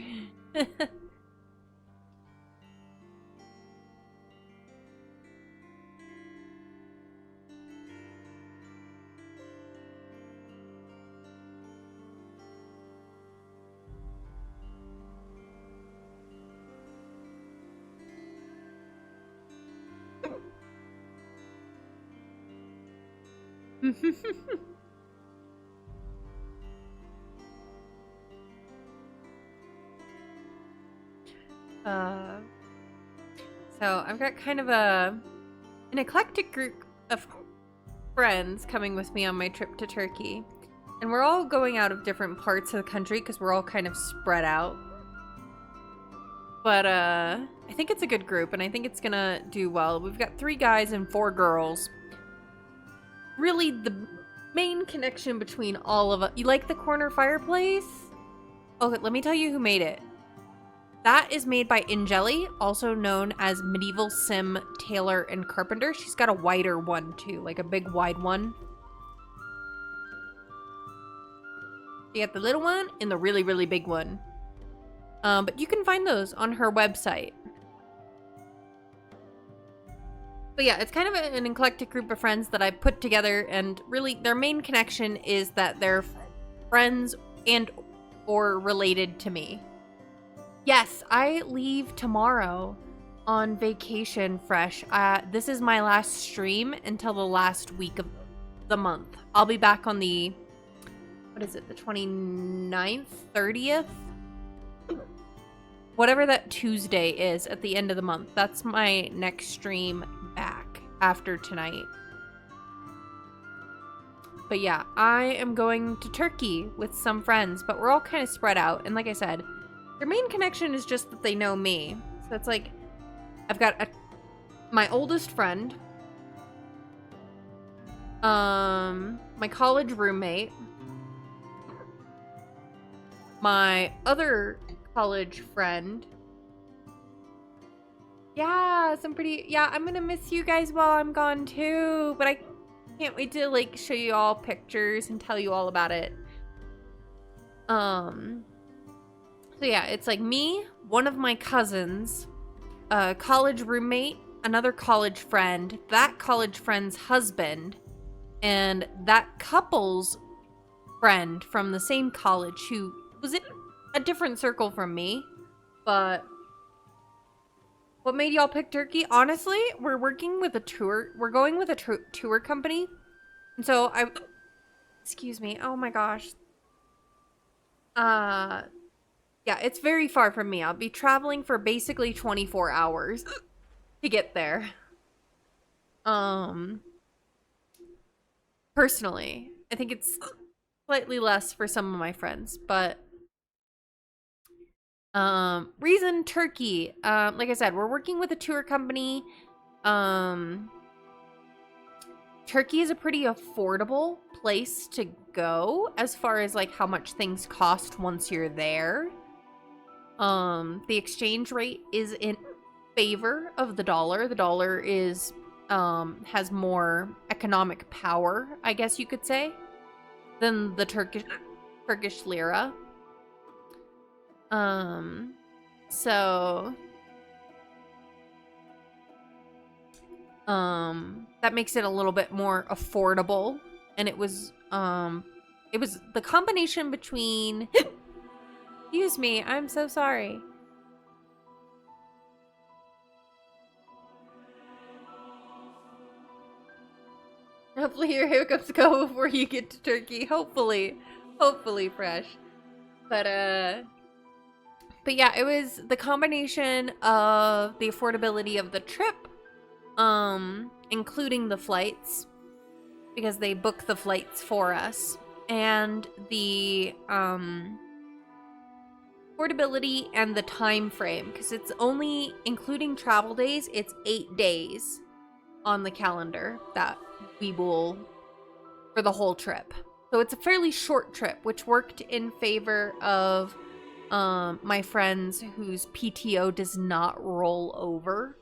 So I've got kind of an eclectic group of friends coming with me on my trip to Turkey. And we're all going out of different parts of the country because we're all kind of spread out. But I think it's a good group and I think it's gonna do well. We've got 3 guys and 4 girls. Really, the main connection between all of us. You like the corner fireplace? Okay, let me tell you who made it. That is made by Ingeli, also known as Medieval Sim Tailor and Carpenter. She's got a wider one too, like a big wide one. You got the little one and the really, really big one. But you can find those on her website. But yeah, it's kind of an eclectic group of friends that I put together, and really their main connection is that they're friends and or related to me. Yes, I leave tomorrow on vacation fresh. This is my last stream until the last week of the month. I'll be back on the, what is it, the 29th, 30th? Whatever that Tuesday is at the end of the month. That's my next stream back after tonight. But yeah, I am going to Turkey with some friends, but we're all kind of spread out. And like I said, their main connection is just that they know me. So it's like, I've got my oldest friend, my college roommate, my other college friend. Yeah, I'm gonna miss you guys while I'm gone too, but I can't wait to like show you all pictures and tell you all about it. So yeah, it's like me, one of my cousins, a college roommate, another college friend, that college friend's husband, and that couple's friend from the same college who was in a different circle from me. But what made y'all pick Turkey? Honestly, we're working with a tour. We're going with a tour company. And so excuse me. Oh my gosh. Yeah, it's very far from me. I'll be traveling for basically 24 hours to get there. Personally, I think it's slightly less for some of my friends, but reason Turkey. Like I said, we're working with a tour company. Turkey is a pretty affordable place to go as far as like how much things cost once you're there. The exchange rate is in favor of the dollar. The dollar is has more economic power, I guess you could say, than the Turkish lira. So that makes it a little bit more affordable, and it was the combination between excuse me, I'm so sorry. Hopefully your hiccups go before you get to Turkey. Hopefully fresh. But yeah, it was the combination of the affordability of the trip, including the flights, because they book the flights for us, and the affordability and the time frame, because it's only, including travel days, it's 8 days on the calendar that we will for the whole trip. So it's a fairly short trip, which worked in favor of my friends whose PTO does not roll over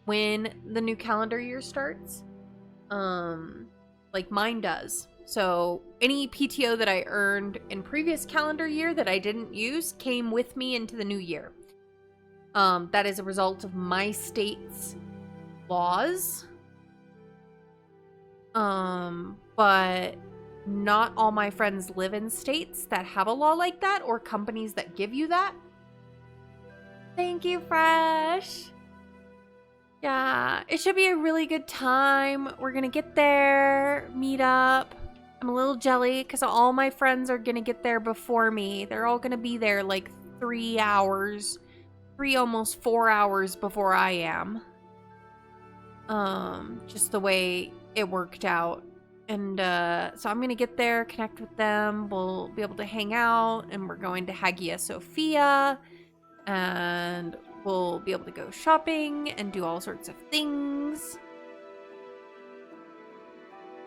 when the new calendar year starts. Like mine does. So any PTO that I earned in previous calendar year that I didn't use came with me into the new year. That is a result of my state's laws. But not all my friends live in states that have a law like that or companies that give you that. Thank you, Fresh. Yeah, it should be a really good time. We're gonna get there, meet up. I'm a little jelly because all my friends are gonna get there before me. They're all gonna be there like 3 hours, almost 4 hours before I am. Just the way it worked out. And so I'm gonna get there, connect with them. We'll be able to hang out, and we're going to Hagia Sophia, and we'll be able to go shopping and do all sorts of things.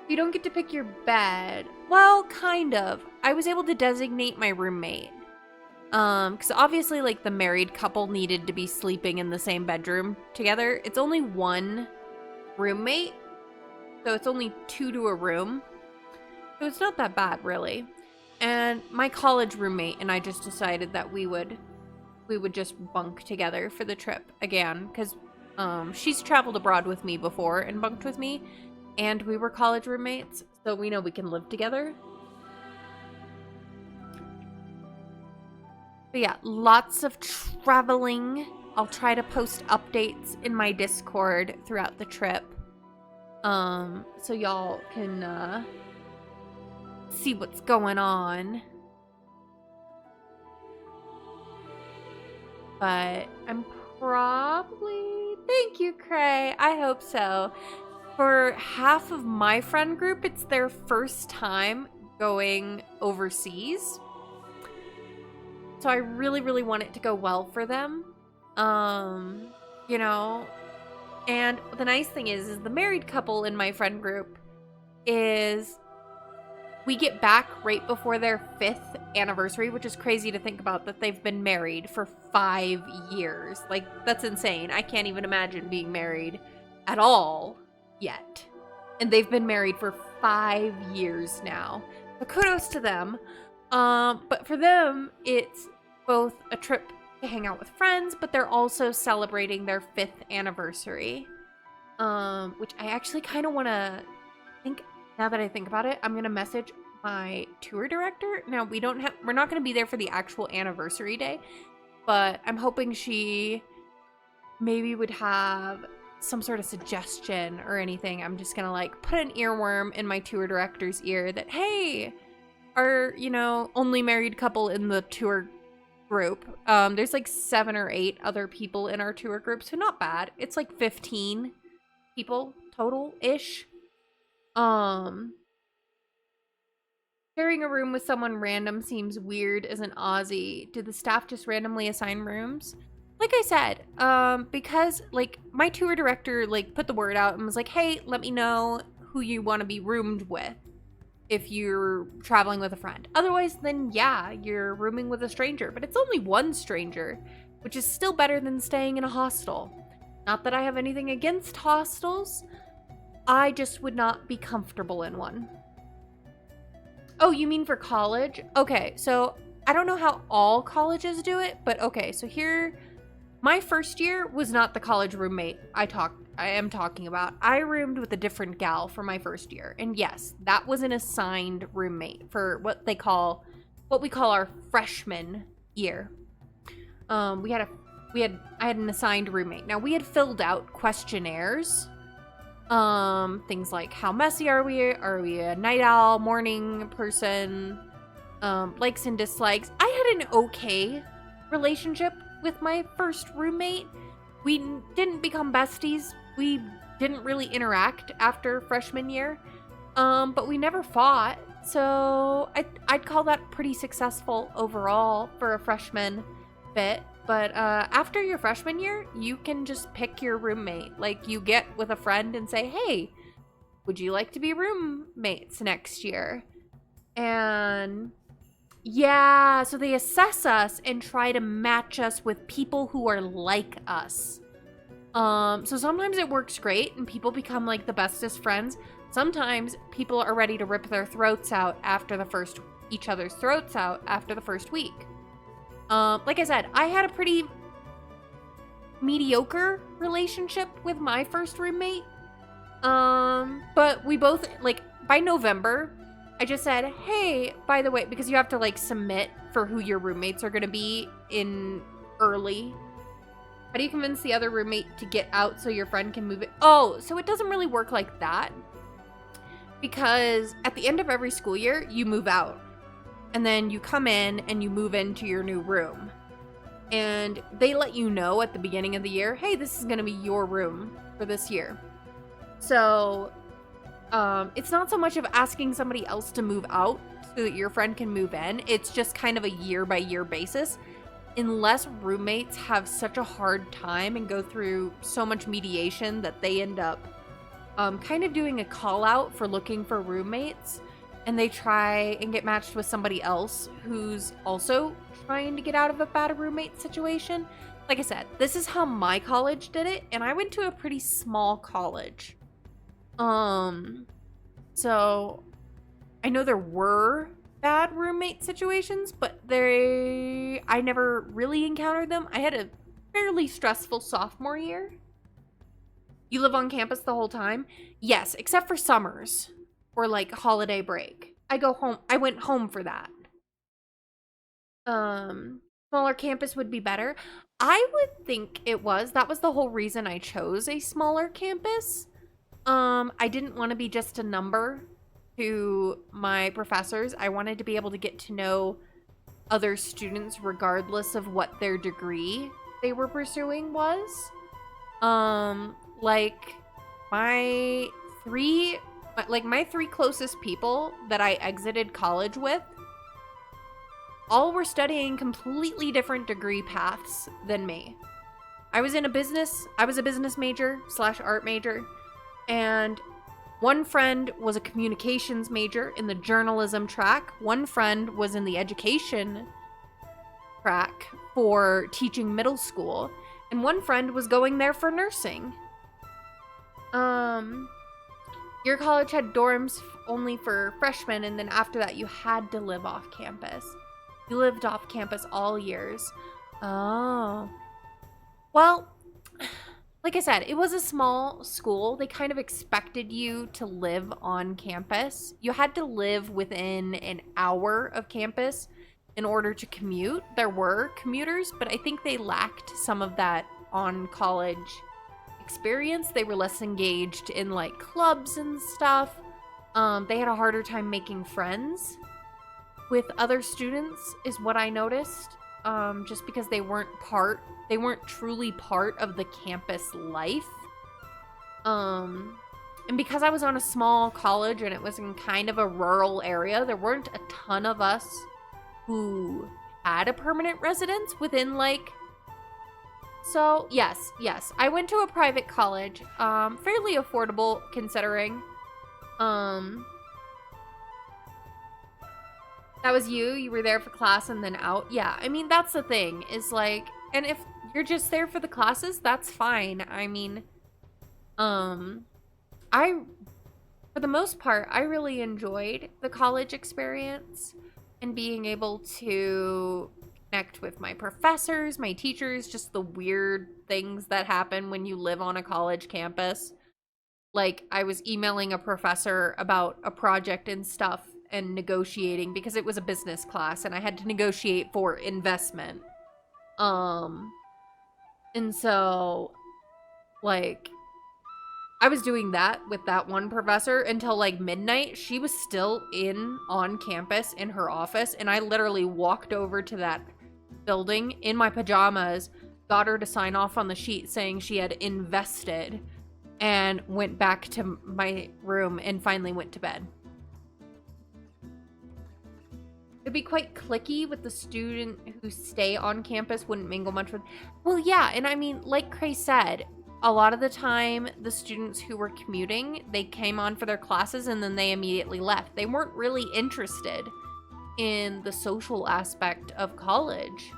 You don't get to pick your bed. Well, kind of. I was able to designate my roommate. Because obviously, like, the married couple needed to be sleeping in the same bedroom together. It's only one roommate, so it's only 2 to a room. So it's not that bad, really. And my college roommate and I just decided that we would just bunk together for the trip again, because she's traveled abroad with me before and bunked with me, and we were college roommates, so we know we can live together. But yeah, lots of traveling. I'll try to post updates in my Discord throughout the trip. So y'all can see what's going on. But I'm probably, thank you, Cray. I hope so. For half of my friend group, it's their first time going overseas. So I really, really want it to go well for them. You know, and the nice thing is the married couple in my friend group is we get back right before their 5th anniversary, which is crazy to think about that they've been married for 5 years. Like, that's insane. I can't even imagine being married at all yet. And they've been married for 5 years now. So kudos to them. But for them, it's both a trip to hang out with friends, but they're also celebrating their 5th anniversary. Which I actually kind of want to think, now that I think about it, I'm going to message my tour director. Now, we're not going to be there for the actual anniversary day, but I'm hoping she maybe would have some sort of suggestion or anything. I'm just going to like put an earworm in my tour director's ear that, hey, our, only married couple in the tour group. There's like 7 or 8 other people in our tour group, so not bad. It's like 15 people total-ish. Sharing a room with someone random seems weird as an Aussie. Did the staff just randomly assign rooms? Like I said, because like my tour director like put the word out and was like, hey, let me know who you want to be roomed with if you're traveling with a friend. Otherwise, then yeah, you're rooming with a stranger, but it's only one stranger, which is still better than staying in a hostel. Not that I have anything against hostels. I just would not be comfortable in one. Oh, you mean for college? Okay, so I don't know how all colleges do it, but okay, so here, my first year was not the college roommate I am talking about. I roomed with a different gal for my first year, and yes, that was an assigned roommate for what we call our freshman year. I had an assigned roommate. Now, we had filled out questionnaires. Things like how messy are we? Are we a night owl, morning person? Likes and dislikes. I had an okay relationship with my first roommate. We didn't become besties. We didn't really interact after freshman year. But we never fought. So I'd call that pretty successful overall for a freshman fit. But after your freshman year, you can just pick your roommate. Like, you get with a friend and say, hey, would you like to be roommates next year? And yeah, so they assess us and try to match us with people who are like us. So sometimes it works great and people become like the bestest friends. Sometimes people are ready to rip their throats out after each other's throats out after the first week. Like I said, I had a pretty mediocre relationship with my first roommate. But we both, like, by November, I just said, hey, by the way, because you have to, like, submit for who your roommates are going to be in early. How do you convince the other roommate to get out so your friend can move it? Oh, so it doesn't really work like that. Because at the end of every school year, you move out. And then you come in and you move into your new room. And they let you know at the beginning of the year, hey, this is going to be your room for this year. So it's not so much of asking somebody else to move out so that your friend can move in. It's just kind of a year-by-year basis. Unless roommates have such a hard time and go through so much mediation that they end up kind of doing a call-out for looking for roommates. And they try and get matched with somebody else who's also trying to get out of a bad roommate situation. Like I said, this is how my college did it, and I went to a pretty small college. So I know there were bad roommate situations, but I never really encountered them. I had a fairly stressful sophomore year. You live on campus the whole time? Yes, except for summers. Or like holiday break. I went home for that. Smaller campus would be better. I would think it was. That was the whole reason I chose a smaller campus. I didn't want to be just a number to my professors. I wanted to be able to get to know other students regardless of what their degree they were pursuing was. Like my three my three closest people that I exited college with all were studying completely different degree paths than me. I was a business major / art major, and one friend was a communications major in the journalism track. One friend was in the education track for teaching middle school, and one friend was going there for nursing. Your college had dorms only for freshmen, and then after that you had to live off campus. You lived off campus all years. Oh. Well, like I said, it was a small school. They kind of expected you to live on campus. You had to live within an hour of campus in order to commute. There were commuters, but I think they lacked some of that on college experience. They were less engaged in like clubs and stuff. They had a harder time making friends with other students is what I noticed. Just because they weren't truly part of the campus life. And because I was on a small college and it was in kind of a rural area, there weren't a ton of us who had a permanent residence within like... So, yes, I went to a private college, fairly affordable considering. That was you were there for class and then out. Yeah, I mean, that's the thing, is like, and if you're just there for the classes, that's fine. I mean, for the most part, I really enjoyed the college experience and being able to connect with my professors, my teachers, just the weird things that happen when you live on a college campus. Like, I was emailing a professor about a project and stuff and negotiating because it was a business class and I had to negotiate for investment. And so, like, I was doing that with that one professor until like midnight. She was still on campus in her office, and I literally walked over to that building in my pajamas, got her to sign off on the sheet saying she had invested, and went back to my room and finally went to bed. It'd be quite cliquey with the student who stay on campus, wouldn't mingle much with... Well, yeah, and I mean, like Cray said, a lot of the time, the students who were commuting, they came on for their classes and then they immediately left. They weren't really interested in the social aspect of college.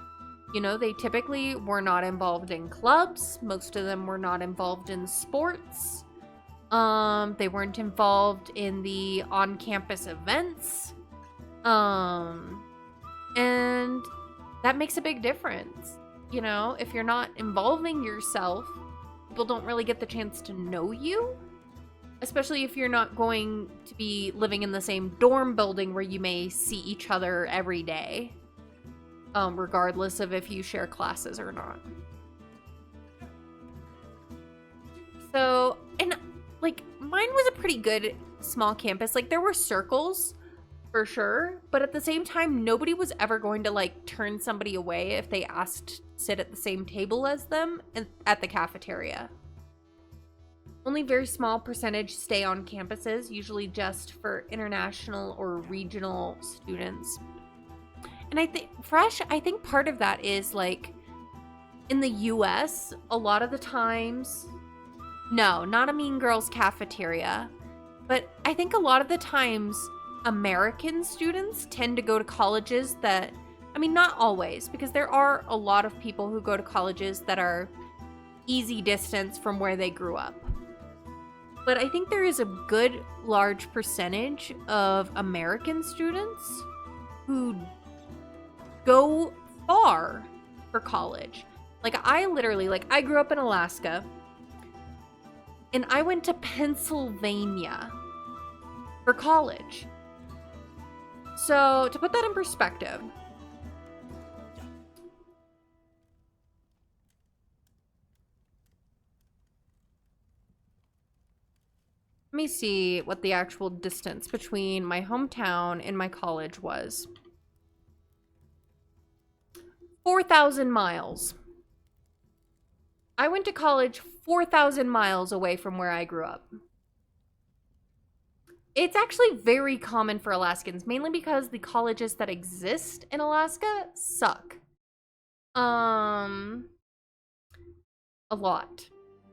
You know, they typically were not involved in clubs. Most of them were not involved in sports. They weren't involved in the on-campus events. And that makes a big difference. You know, if you're not involving yourself, people don't really get the chance to know you, especially if you're not going to be living in the same dorm building where you may see each other every day, regardless of if you share classes or not. So, and like, mine was a pretty good small campus. Like, there were circles for sure, but at the same time, nobody was ever going to like turn somebody away if they asked to sit at the same table as them at the cafeteria. Only very small percentage stay on campuses, usually just for international or regional students. And I think part of that is like in the US, a lot of the times, no, not a Mean Girls cafeteria, but I think a lot of the times American students tend to go to colleges that, I mean, not always, because there are a lot of people who go to colleges that are easy distance from where they grew up. But I think there is a good large percentage of American students who go far for college. Like, I grew up in Alaska, and I went to Pennsylvania for college. So, to put that in perspective, Let me see what the actual distance between my hometown and my college was. 4,000 miles. I went to college 4,000 miles away from where I grew up. It's actually very common for Alaskans, mainly because the colleges that exist in Alaska suck. A lot.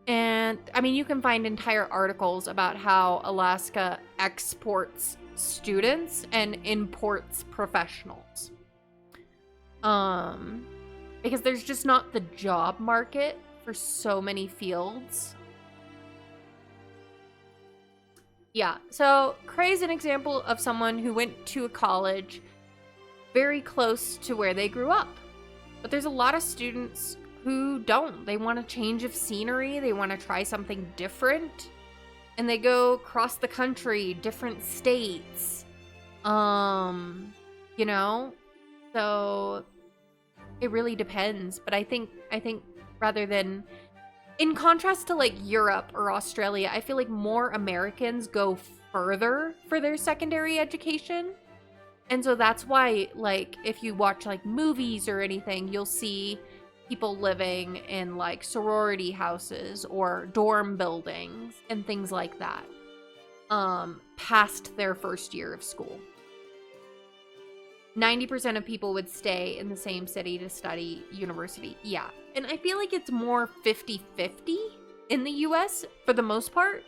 And, I mean, you can find entire articles about how Alaska exports students and imports professionals. Because there's just not the job market for so many fields. Yeah, so Cray's an example of someone who went to a college very close to where they grew up. But there's a lot of students who don't. They want a change of scenery. They want to try something different. And they go across the country, different states. You know? So it really depends. But I think rather than, in contrast to like Europe or Australia, I feel like more Americans go further for their secondary education. And so that's why, like, if you watch like movies or anything, you'll see people living in like sorority houses or dorm buildings and things like that, past their first year of school. 90% of people would stay in the same city to study university. Yeah. And I feel like it's more 50-50 in the US for the most part.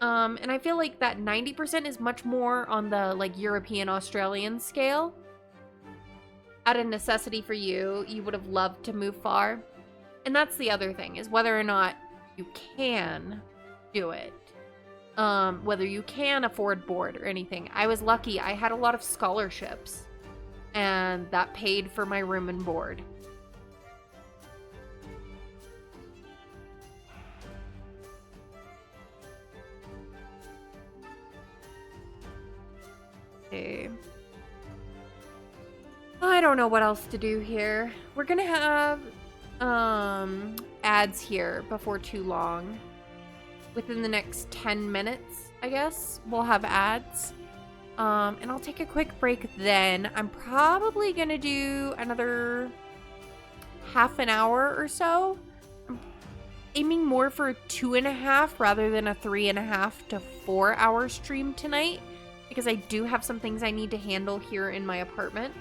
And I feel like that 90% is much more on the like European Australian scale. Out of necessity for you, you would have loved to move far. And that's the other thing, is whether or not you can do it. Whether you can afford board or anything. I was lucky. I had a lot of scholarships. And that paid for my room and board. Okay. I don't know what else to do here. We're gonna have ads here before too long. Within the next 10 minutes, I guess, we'll have ads. And I'll take a quick break then. I'm probably gonna do another half an hour or so. I'm aiming more for a 2.5 rather than a 3.5 to 4 hour stream tonight, because I do have some things I need to handle here in my apartment.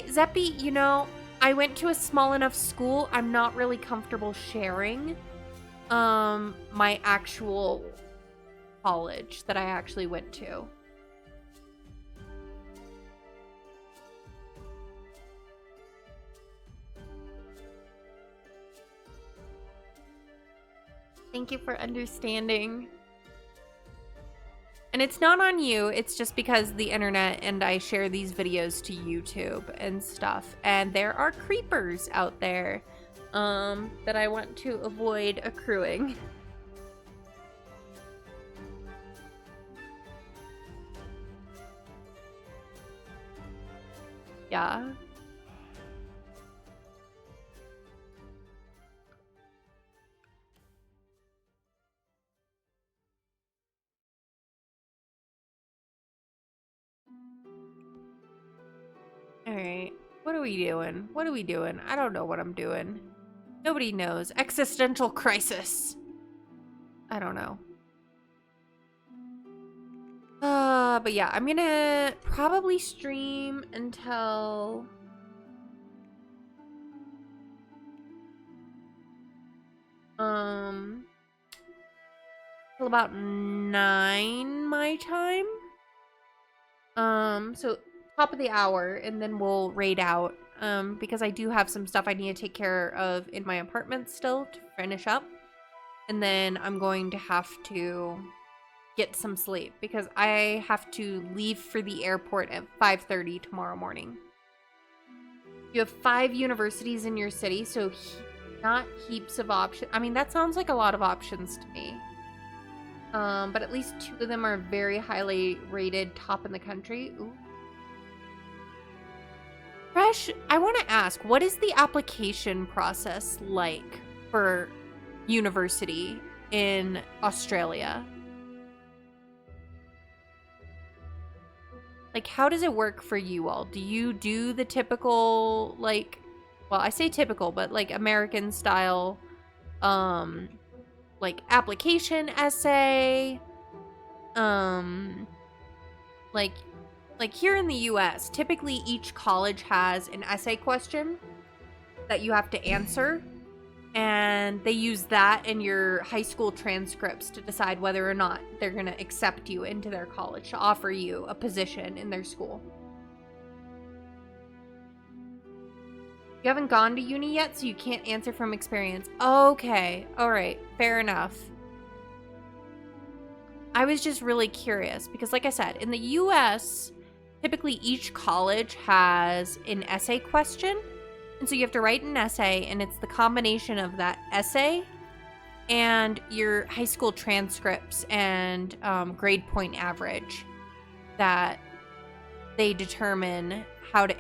Zeppy, you know, I went to a small enough school. I'm not really comfortable sharing my actual college that I actually went to. Thank you for understanding. And it's not on you, it's just because the internet and I share these videos to YouTube and stuff. And there are creepers out there that I want to avoid accruing. Yeah. Alright. What are we doing? What are we doing? I don't know what I'm doing. Nobody knows. Existential crisis. I don't know. But yeah, I'm gonna probably stream until till about 9 my time. So top of the hour, and then we'll raid out. Because I do have some stuff I need to take care of in my apartment still to finish up. And then I'm going to have to get some sleep because I have to leave for the airport at 5:30 tomorrow morning. You have 5 universities in your city, so not heaps of options. I mean, that sounds like a lot of options to me. But at least 2 of them are very highly rated, top in the country. Ooh. Fresh, I want to ask, what is the application process like for university in Australia? Like, how does it work for you all? Do you do the typical, like, well, I say typical, but like American style, like application essay, like here in the US, typically each college has an essay question that you have to answer, and they use that in your high school transcripts to decide whether or not they're going to accept you into their college, to offer you a position in their school. You haven't gone to uni yet, so you can't answer from experience. Okay, all right, fair enough. I was just really curious because, like I said, in the US, typically each college has an essay question. And so you have to write an essay, and it's the combination of that essay and your high school transcripts and grade point average that they determine how to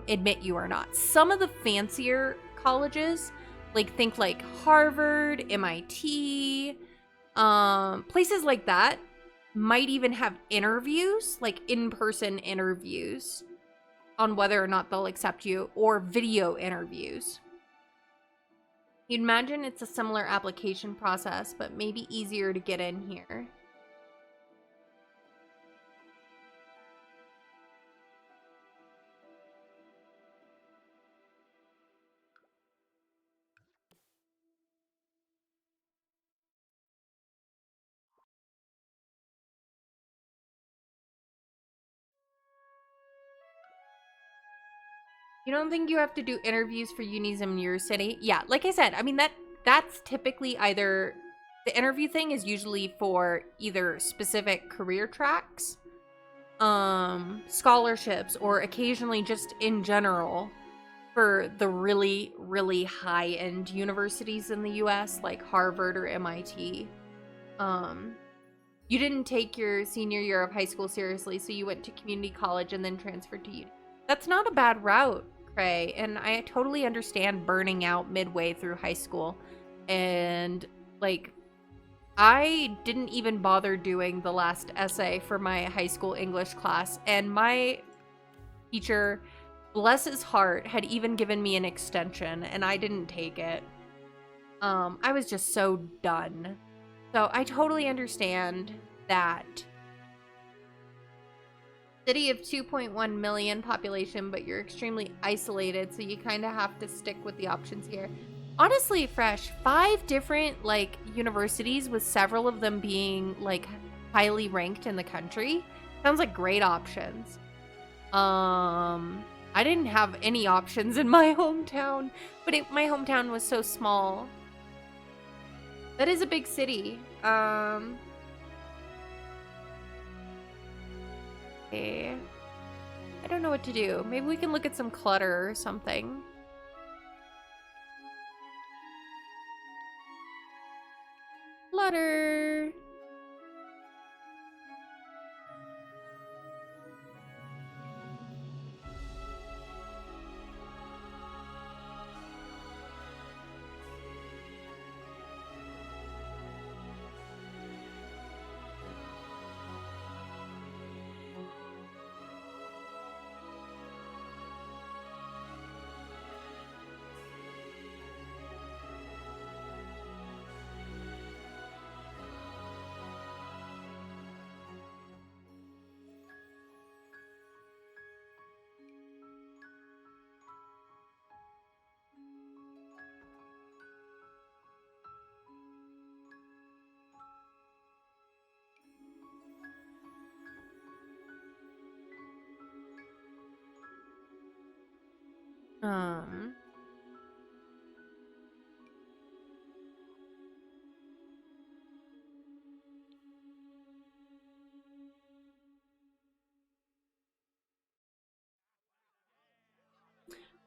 admit you or not. Some of the fancier colleges, think like Harvard, MIT, places like that, might even have interviews, like in-person interviews, on whether or not they'll accept you, or video interviews. You'd imagine it's a similar application process, but maybe easier to get in here. You don't think you have to do interviews for unis in your city? Yeah, like I said, I mean, that's typically either, the interview thing is usually for either specific career tracks, scholarships, or occasionally just in general for the really, really high-end universities in the US, like Harvard or MIT. You didn't take your senior year of high school seriously, so you went to community college and then transferred to uni. That's not a bad route, Cray, and I totally understand burning out midway through high school. And, I didn't even bother doing the last essay for my high school English class, and my teacher, bless his heart, had even given me an extension, and I didn't take it. I was just so done. So I totally understand that. City of 2.1 million population, but you're extremely isolated, so you kind of have to stick with the options here. Honestly, Fresh, 5 different, universities, with several of them being, highly ranked in the country. Sounds like great options. I didn't have any options in my hometown, but my hometown was so small. That is a big city. Okay. I don't know what to do. Maybe we can look at some clutter or something. Clutter.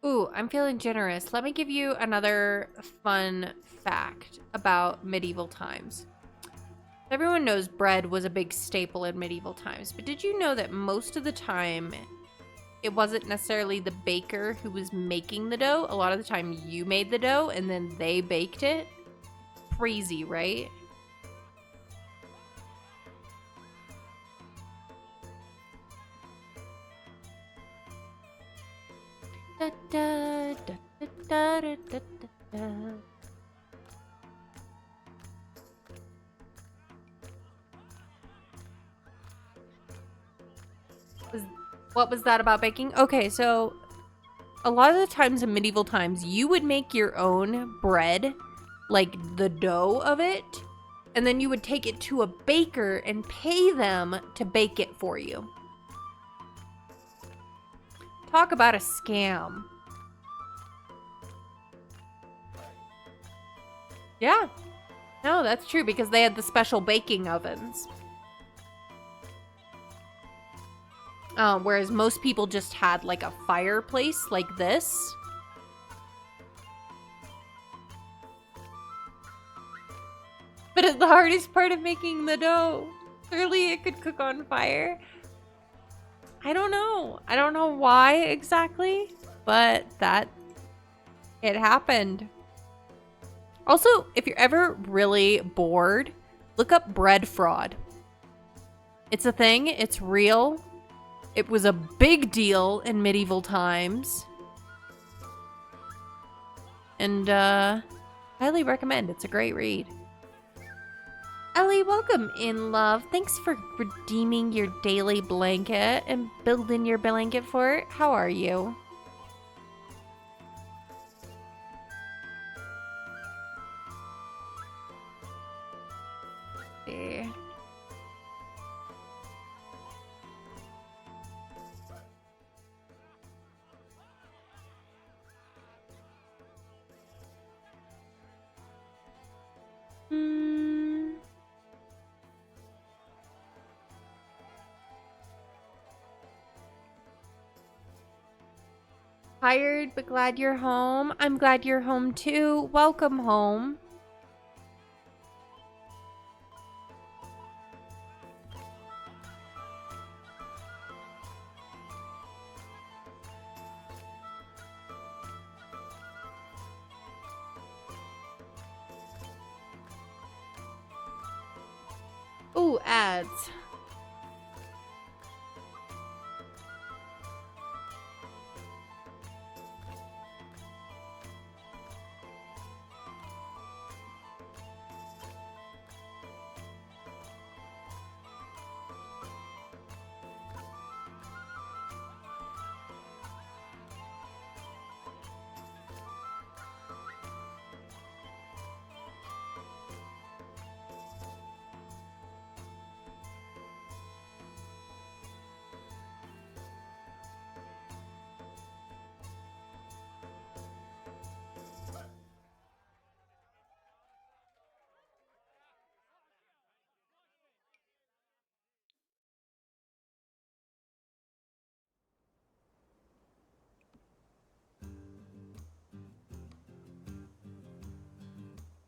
Ooh, I'm feeling generous. Let me give you another fun fact about medieval times. Everyone knows bread was a big staple in medieval times, but did you know that most of the time it wasn't necessarily the baker who was making the dough. A lot of the time you made the dough and then they baked it. Crazy, right? Da, da, da, da, da, da, da, da. What was that about baking? Okay, so a lot of the times in medieval times, you would make your own bread, like the dough of it, and then you would take it to a baker and pay them to bake it for you. Talk about a scam. Yeah. No, that's true because they had the special baking ovens. Whereas most people just had like a fireplace like this. But it's the hardest part of making the dough. Surely it could cook on fire. I don't know. I don't know why exactly, but it happened. Also, if you're ever really bored, look up bread fraud. It's a thing. It's real. It was a big deal in medieval times. And, highly recommend. It's a great read. Ellie, welcome in, love. Thanks for redeeming your daily blanket and building your blanket fort. How are you? See. Tired, but glad you're home. I'm glad you're home too. Welcome home. Ooh, ads.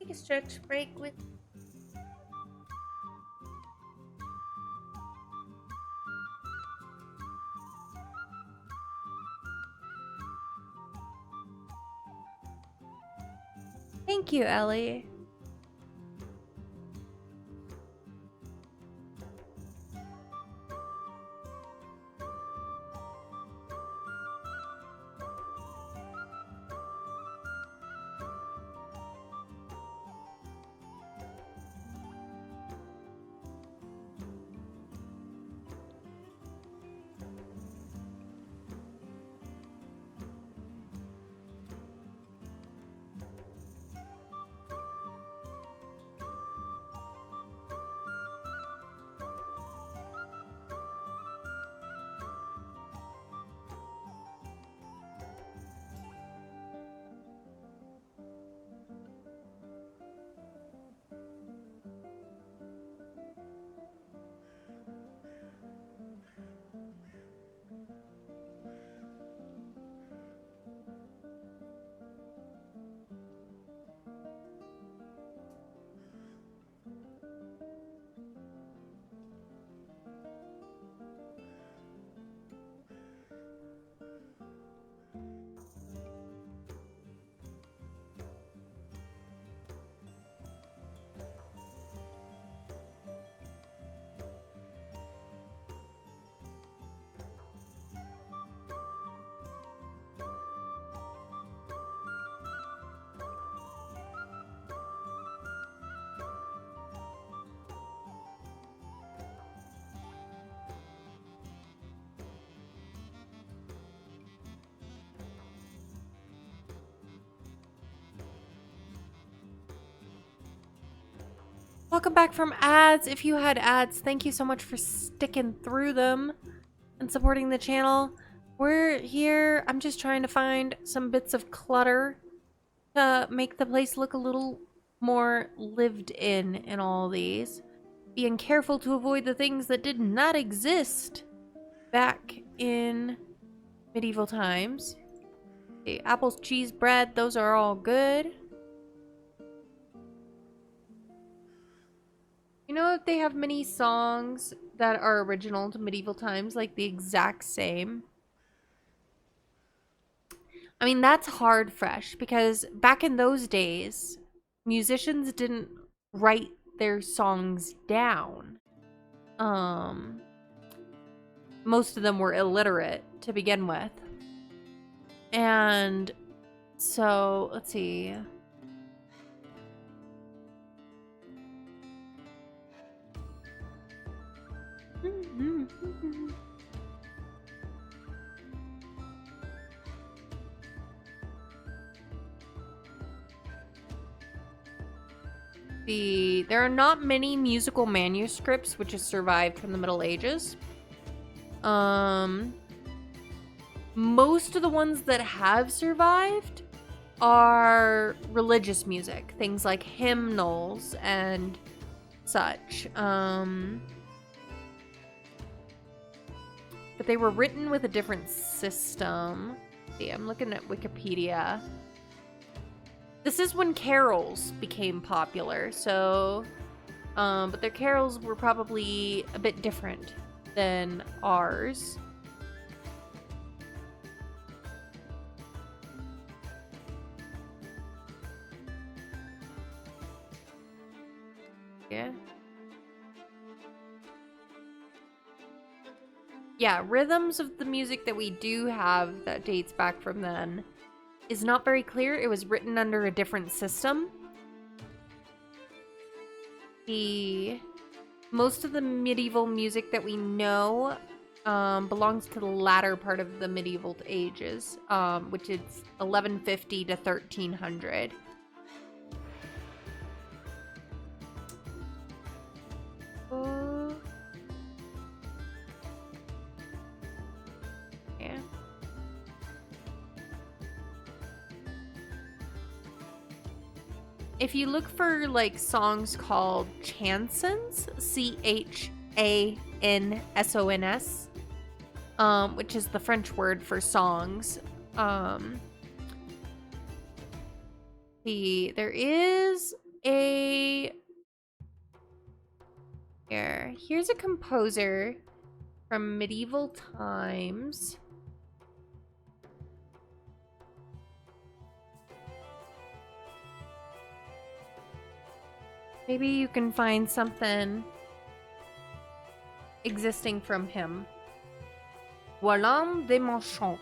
Take a stretch break with Thank you, Ellie. Welcome back from ads. If you had ads, thank you so much for sticking through them and supporting the channel. We're here. I'm just trying to find some bits of clutter to make the place look a little more lived in all these. Being careful to avoid the things that did not exist back in medieval times. Okay, apples, cheese, bread, those are all good. You know if they have many songs that are original to medieval times, like the exact same? I mean, that's hard fresh because back in those days, musicians didn't write their songs down. Most of them were illiterate to begin with. And so, let's see. There are not many musical manuscripts which have survived from the Middle Ages. Most of the ones that have survived are religious music, things like hymnals and such. But they were written with a different system. See, I'm looking at Wikipedia. This is when carols became popular, so, but their carols were probably a bit different than ours. Yeah. Yeah, rhythms of the music that we do have that dates back from then is not very clear. It was written under a different system. Most of the medieval music that we know belongs to the latter part of the medieval ages, which is 1150 to 1300. Yeah. If you look for like songs called chansons, chansons, which is the French word for songs, there is a here's a composer from medieval times. Maybe you can find something existing from him. Guillaume de Manchant.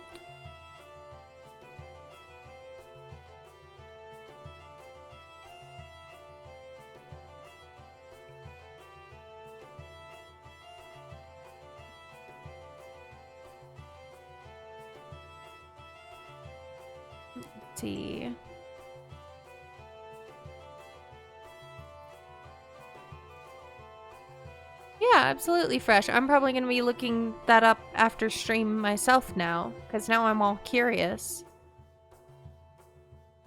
Let's see. Yeah, absolutely fresh. I'm probably going to be looking that up after stream myself now, because now I'm all curious.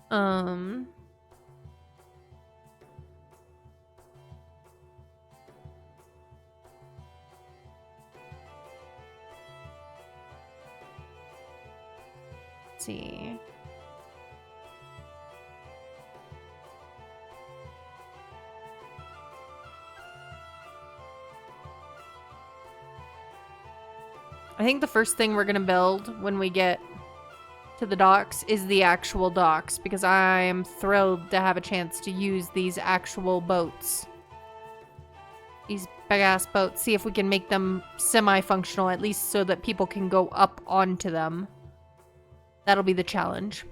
Let's see. I think the first thing we're gonna build when we get to the docks is the actual docks, because I am thrilled to have a chance to use these actual boats. These big-ass boats. See if we can make them semi-functional, at least so that people can go up onto them. That'll be the challenge.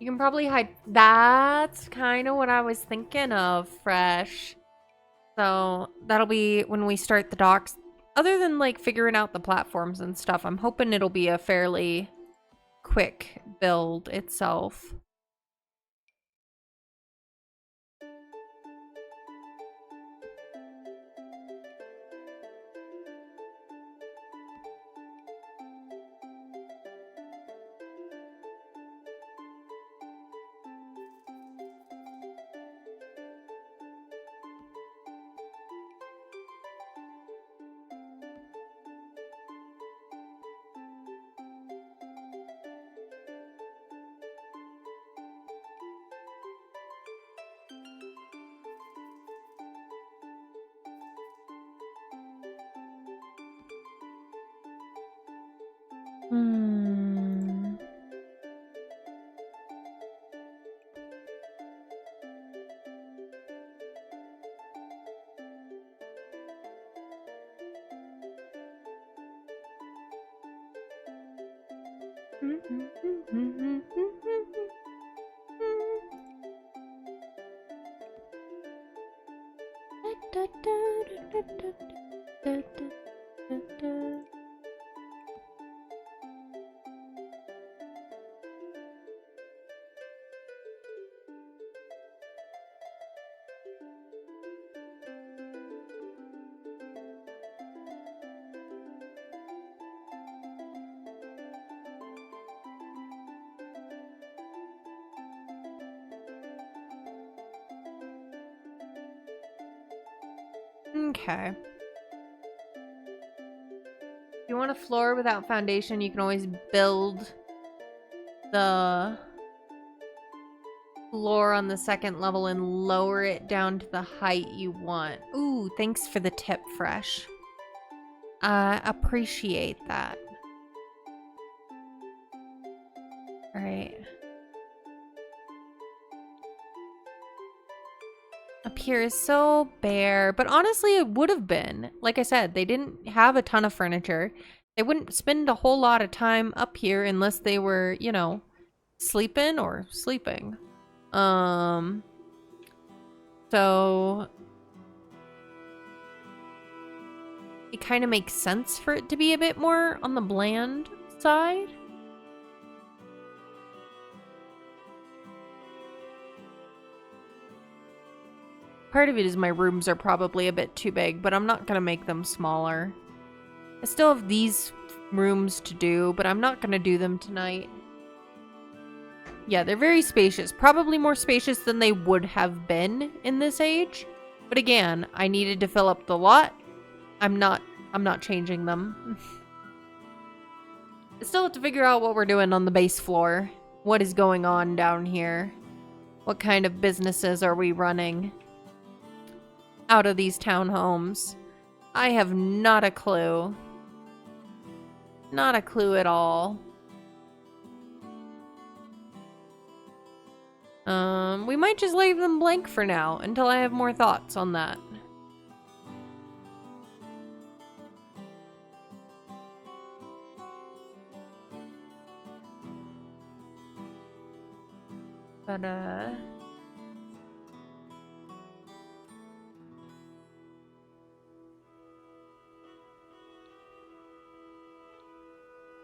You can probably hide. That's kind of what I was thinking of, Fresh. So that'll be when we start the docks. Other than like figuring out the platforms and stuff, I'm hoping it'll be a fairly quick build itself. Okay. If you want a floor without foundation, you can always build the floor on the second level and lower it down to the height you want. Ooh, thanks for the tip, Fresh. I appreciate that. All right. Up here is so bare, but honestly, it would have been. Like I said, they didn't have a ton of furniture. They wouldn't spend a whole lot of time up here unless they were, you know, sleeping or sleeping. So it kind of makes sense for it to be a bit more on the bland side. Part of it is my rooms are probably a bit too big, but I'm not gonna make them smaller. I still have these rooms to do, but I'm not gonna do them tonight. Yeah, they're very spacious. Probably more spacious than they would have been in this age. But again, I needed to fill up the lot. I'm not changing them. I still have to figure out what we're doing on the base floor. What is going on down here? What kind of businesses are we running out of these townhomes? I have not a clue. Not a clue at all. We might just leave them blank for now until I have more thoughts on that. But,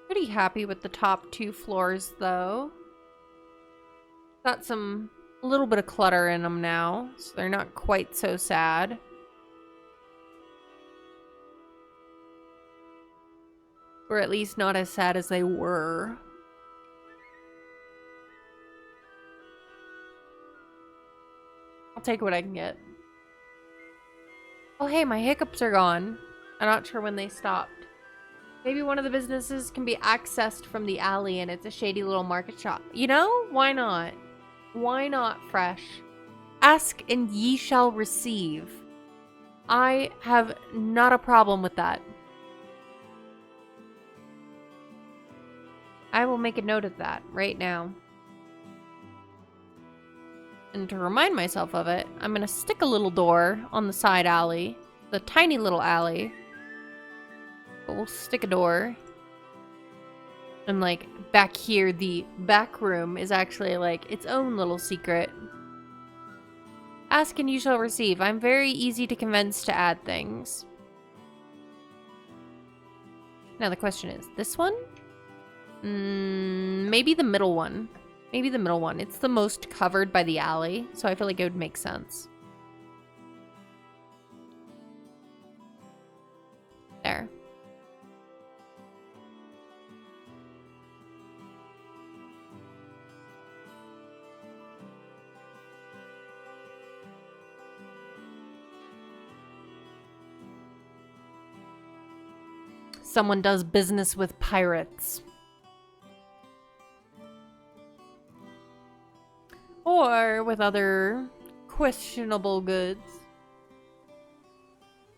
pretty happy with the top 2 floors, though. Got a little bit of clutter in them now, so they're not quite so sad. Or at least not as sad as they were. I'll take what I can get. Oh hey, my hiccups are gone. I'm not sure when they stopped. Maybe one of the businesses can be accessed from the alley and it's a shady little market shop. You know? Why not? Why not, Fresh? Ask and ye shall receive. I have not a problem with that. I will make a note of that right now. And to remind myself of it, I'm going to stick a little door on the side alley. The tiny little alley. But we'll stick a door. And like back here, the back room is actually like its own little secret. Ask and you shall receive. I'm very easy to convince to add things. Now the question is, this one? Maybe the middle one. Maybe the middle one. It's the most covered by the alley, so I feel like it would make sense. There. Someone does business with pirates. Or with other questionable goods.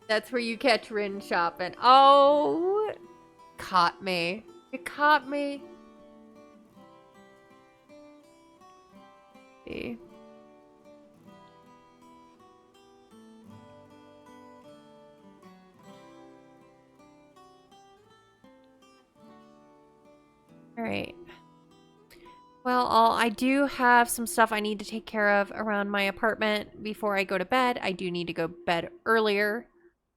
That's where you catch Rin shopping. Oh, caught me. It caught me. See. All right. Well, I do have some stuff I need to take care of around my apartment before I go to bed. I do need to go to bed earlier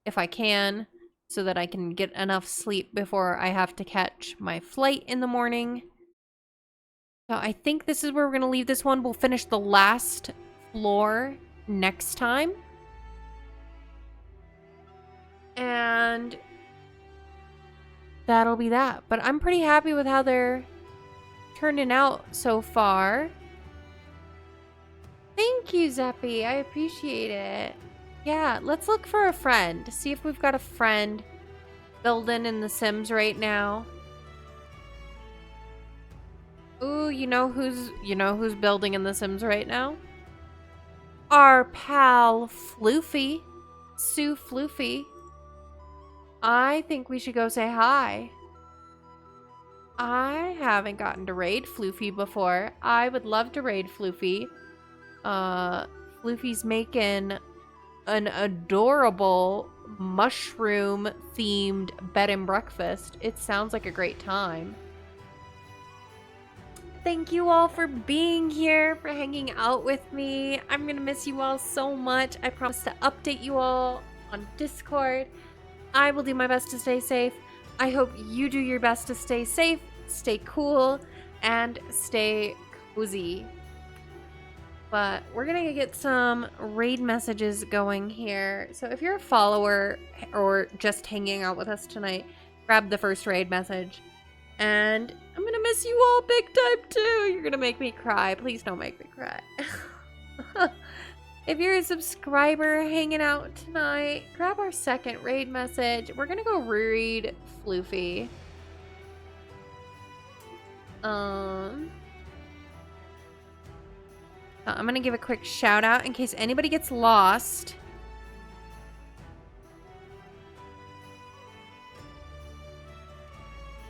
if I can, so that I can get enough sleep before I have to catch my flight in the morning. So I think this is where we're going to leave this one. We'll finish the last floor next time. And that'll be that. But I'm pretty happy with how they're turning out so far. Thank you, Zeppy. I appreciate it. Yeah, let's look for a friend. See if we've got a friend building in The Sims right now. Ooh, you know who's building in The Sims right now? Our pal Floofy. Sue Floofy. I think we should go say hi. I haven't gotten to raid Floofy before. I would love to raid Floofy. Floofy's making an adorable mushroom-themed bed and breakfast. It sounds like a great time. Thank you all for being here, for hanging out with me. I'm gonna miss you all so much. I promise to update you all on Discord. I will do my best to stay safe. I hope you do your best to stay safe, stay cool, and stay cozy. But we're gonna get some raid messages going here. So if you're a follower or just hanging out with us tonight, grab the first raid message. And I'm gonna miss you all big time too. You're gonna make me cry. Please don't make me cry. If you're a subscriber hanging out tonight, grab our second raid message. We're gonna go read Floofy. I'm gonna give a quick shout out in case anybody gets lost.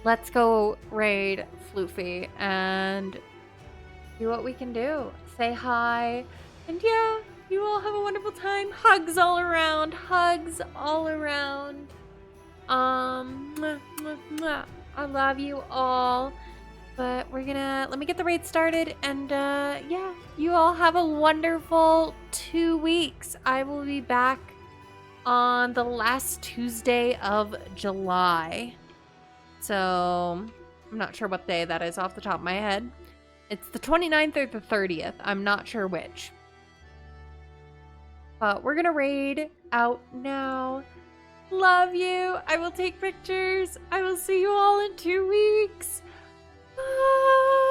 Let's go raid Floofy and do what we can do. Say hi. And yeah, you all have a wonderful time. Hugs all around. Hugs all around. Mwah, mwah, mwah. I love you all. But let me get the raid started. And yeah, you all have a wonderful 2 weeks. I will be back on the last Tuesday of July. So, I'm not sure what day that is off the top of my head. It's the 29th or the 30th. I'm not sure which. But we're gonna raid out now. Love you. I will take pictures. I will see you all in 2 weeks. Bye.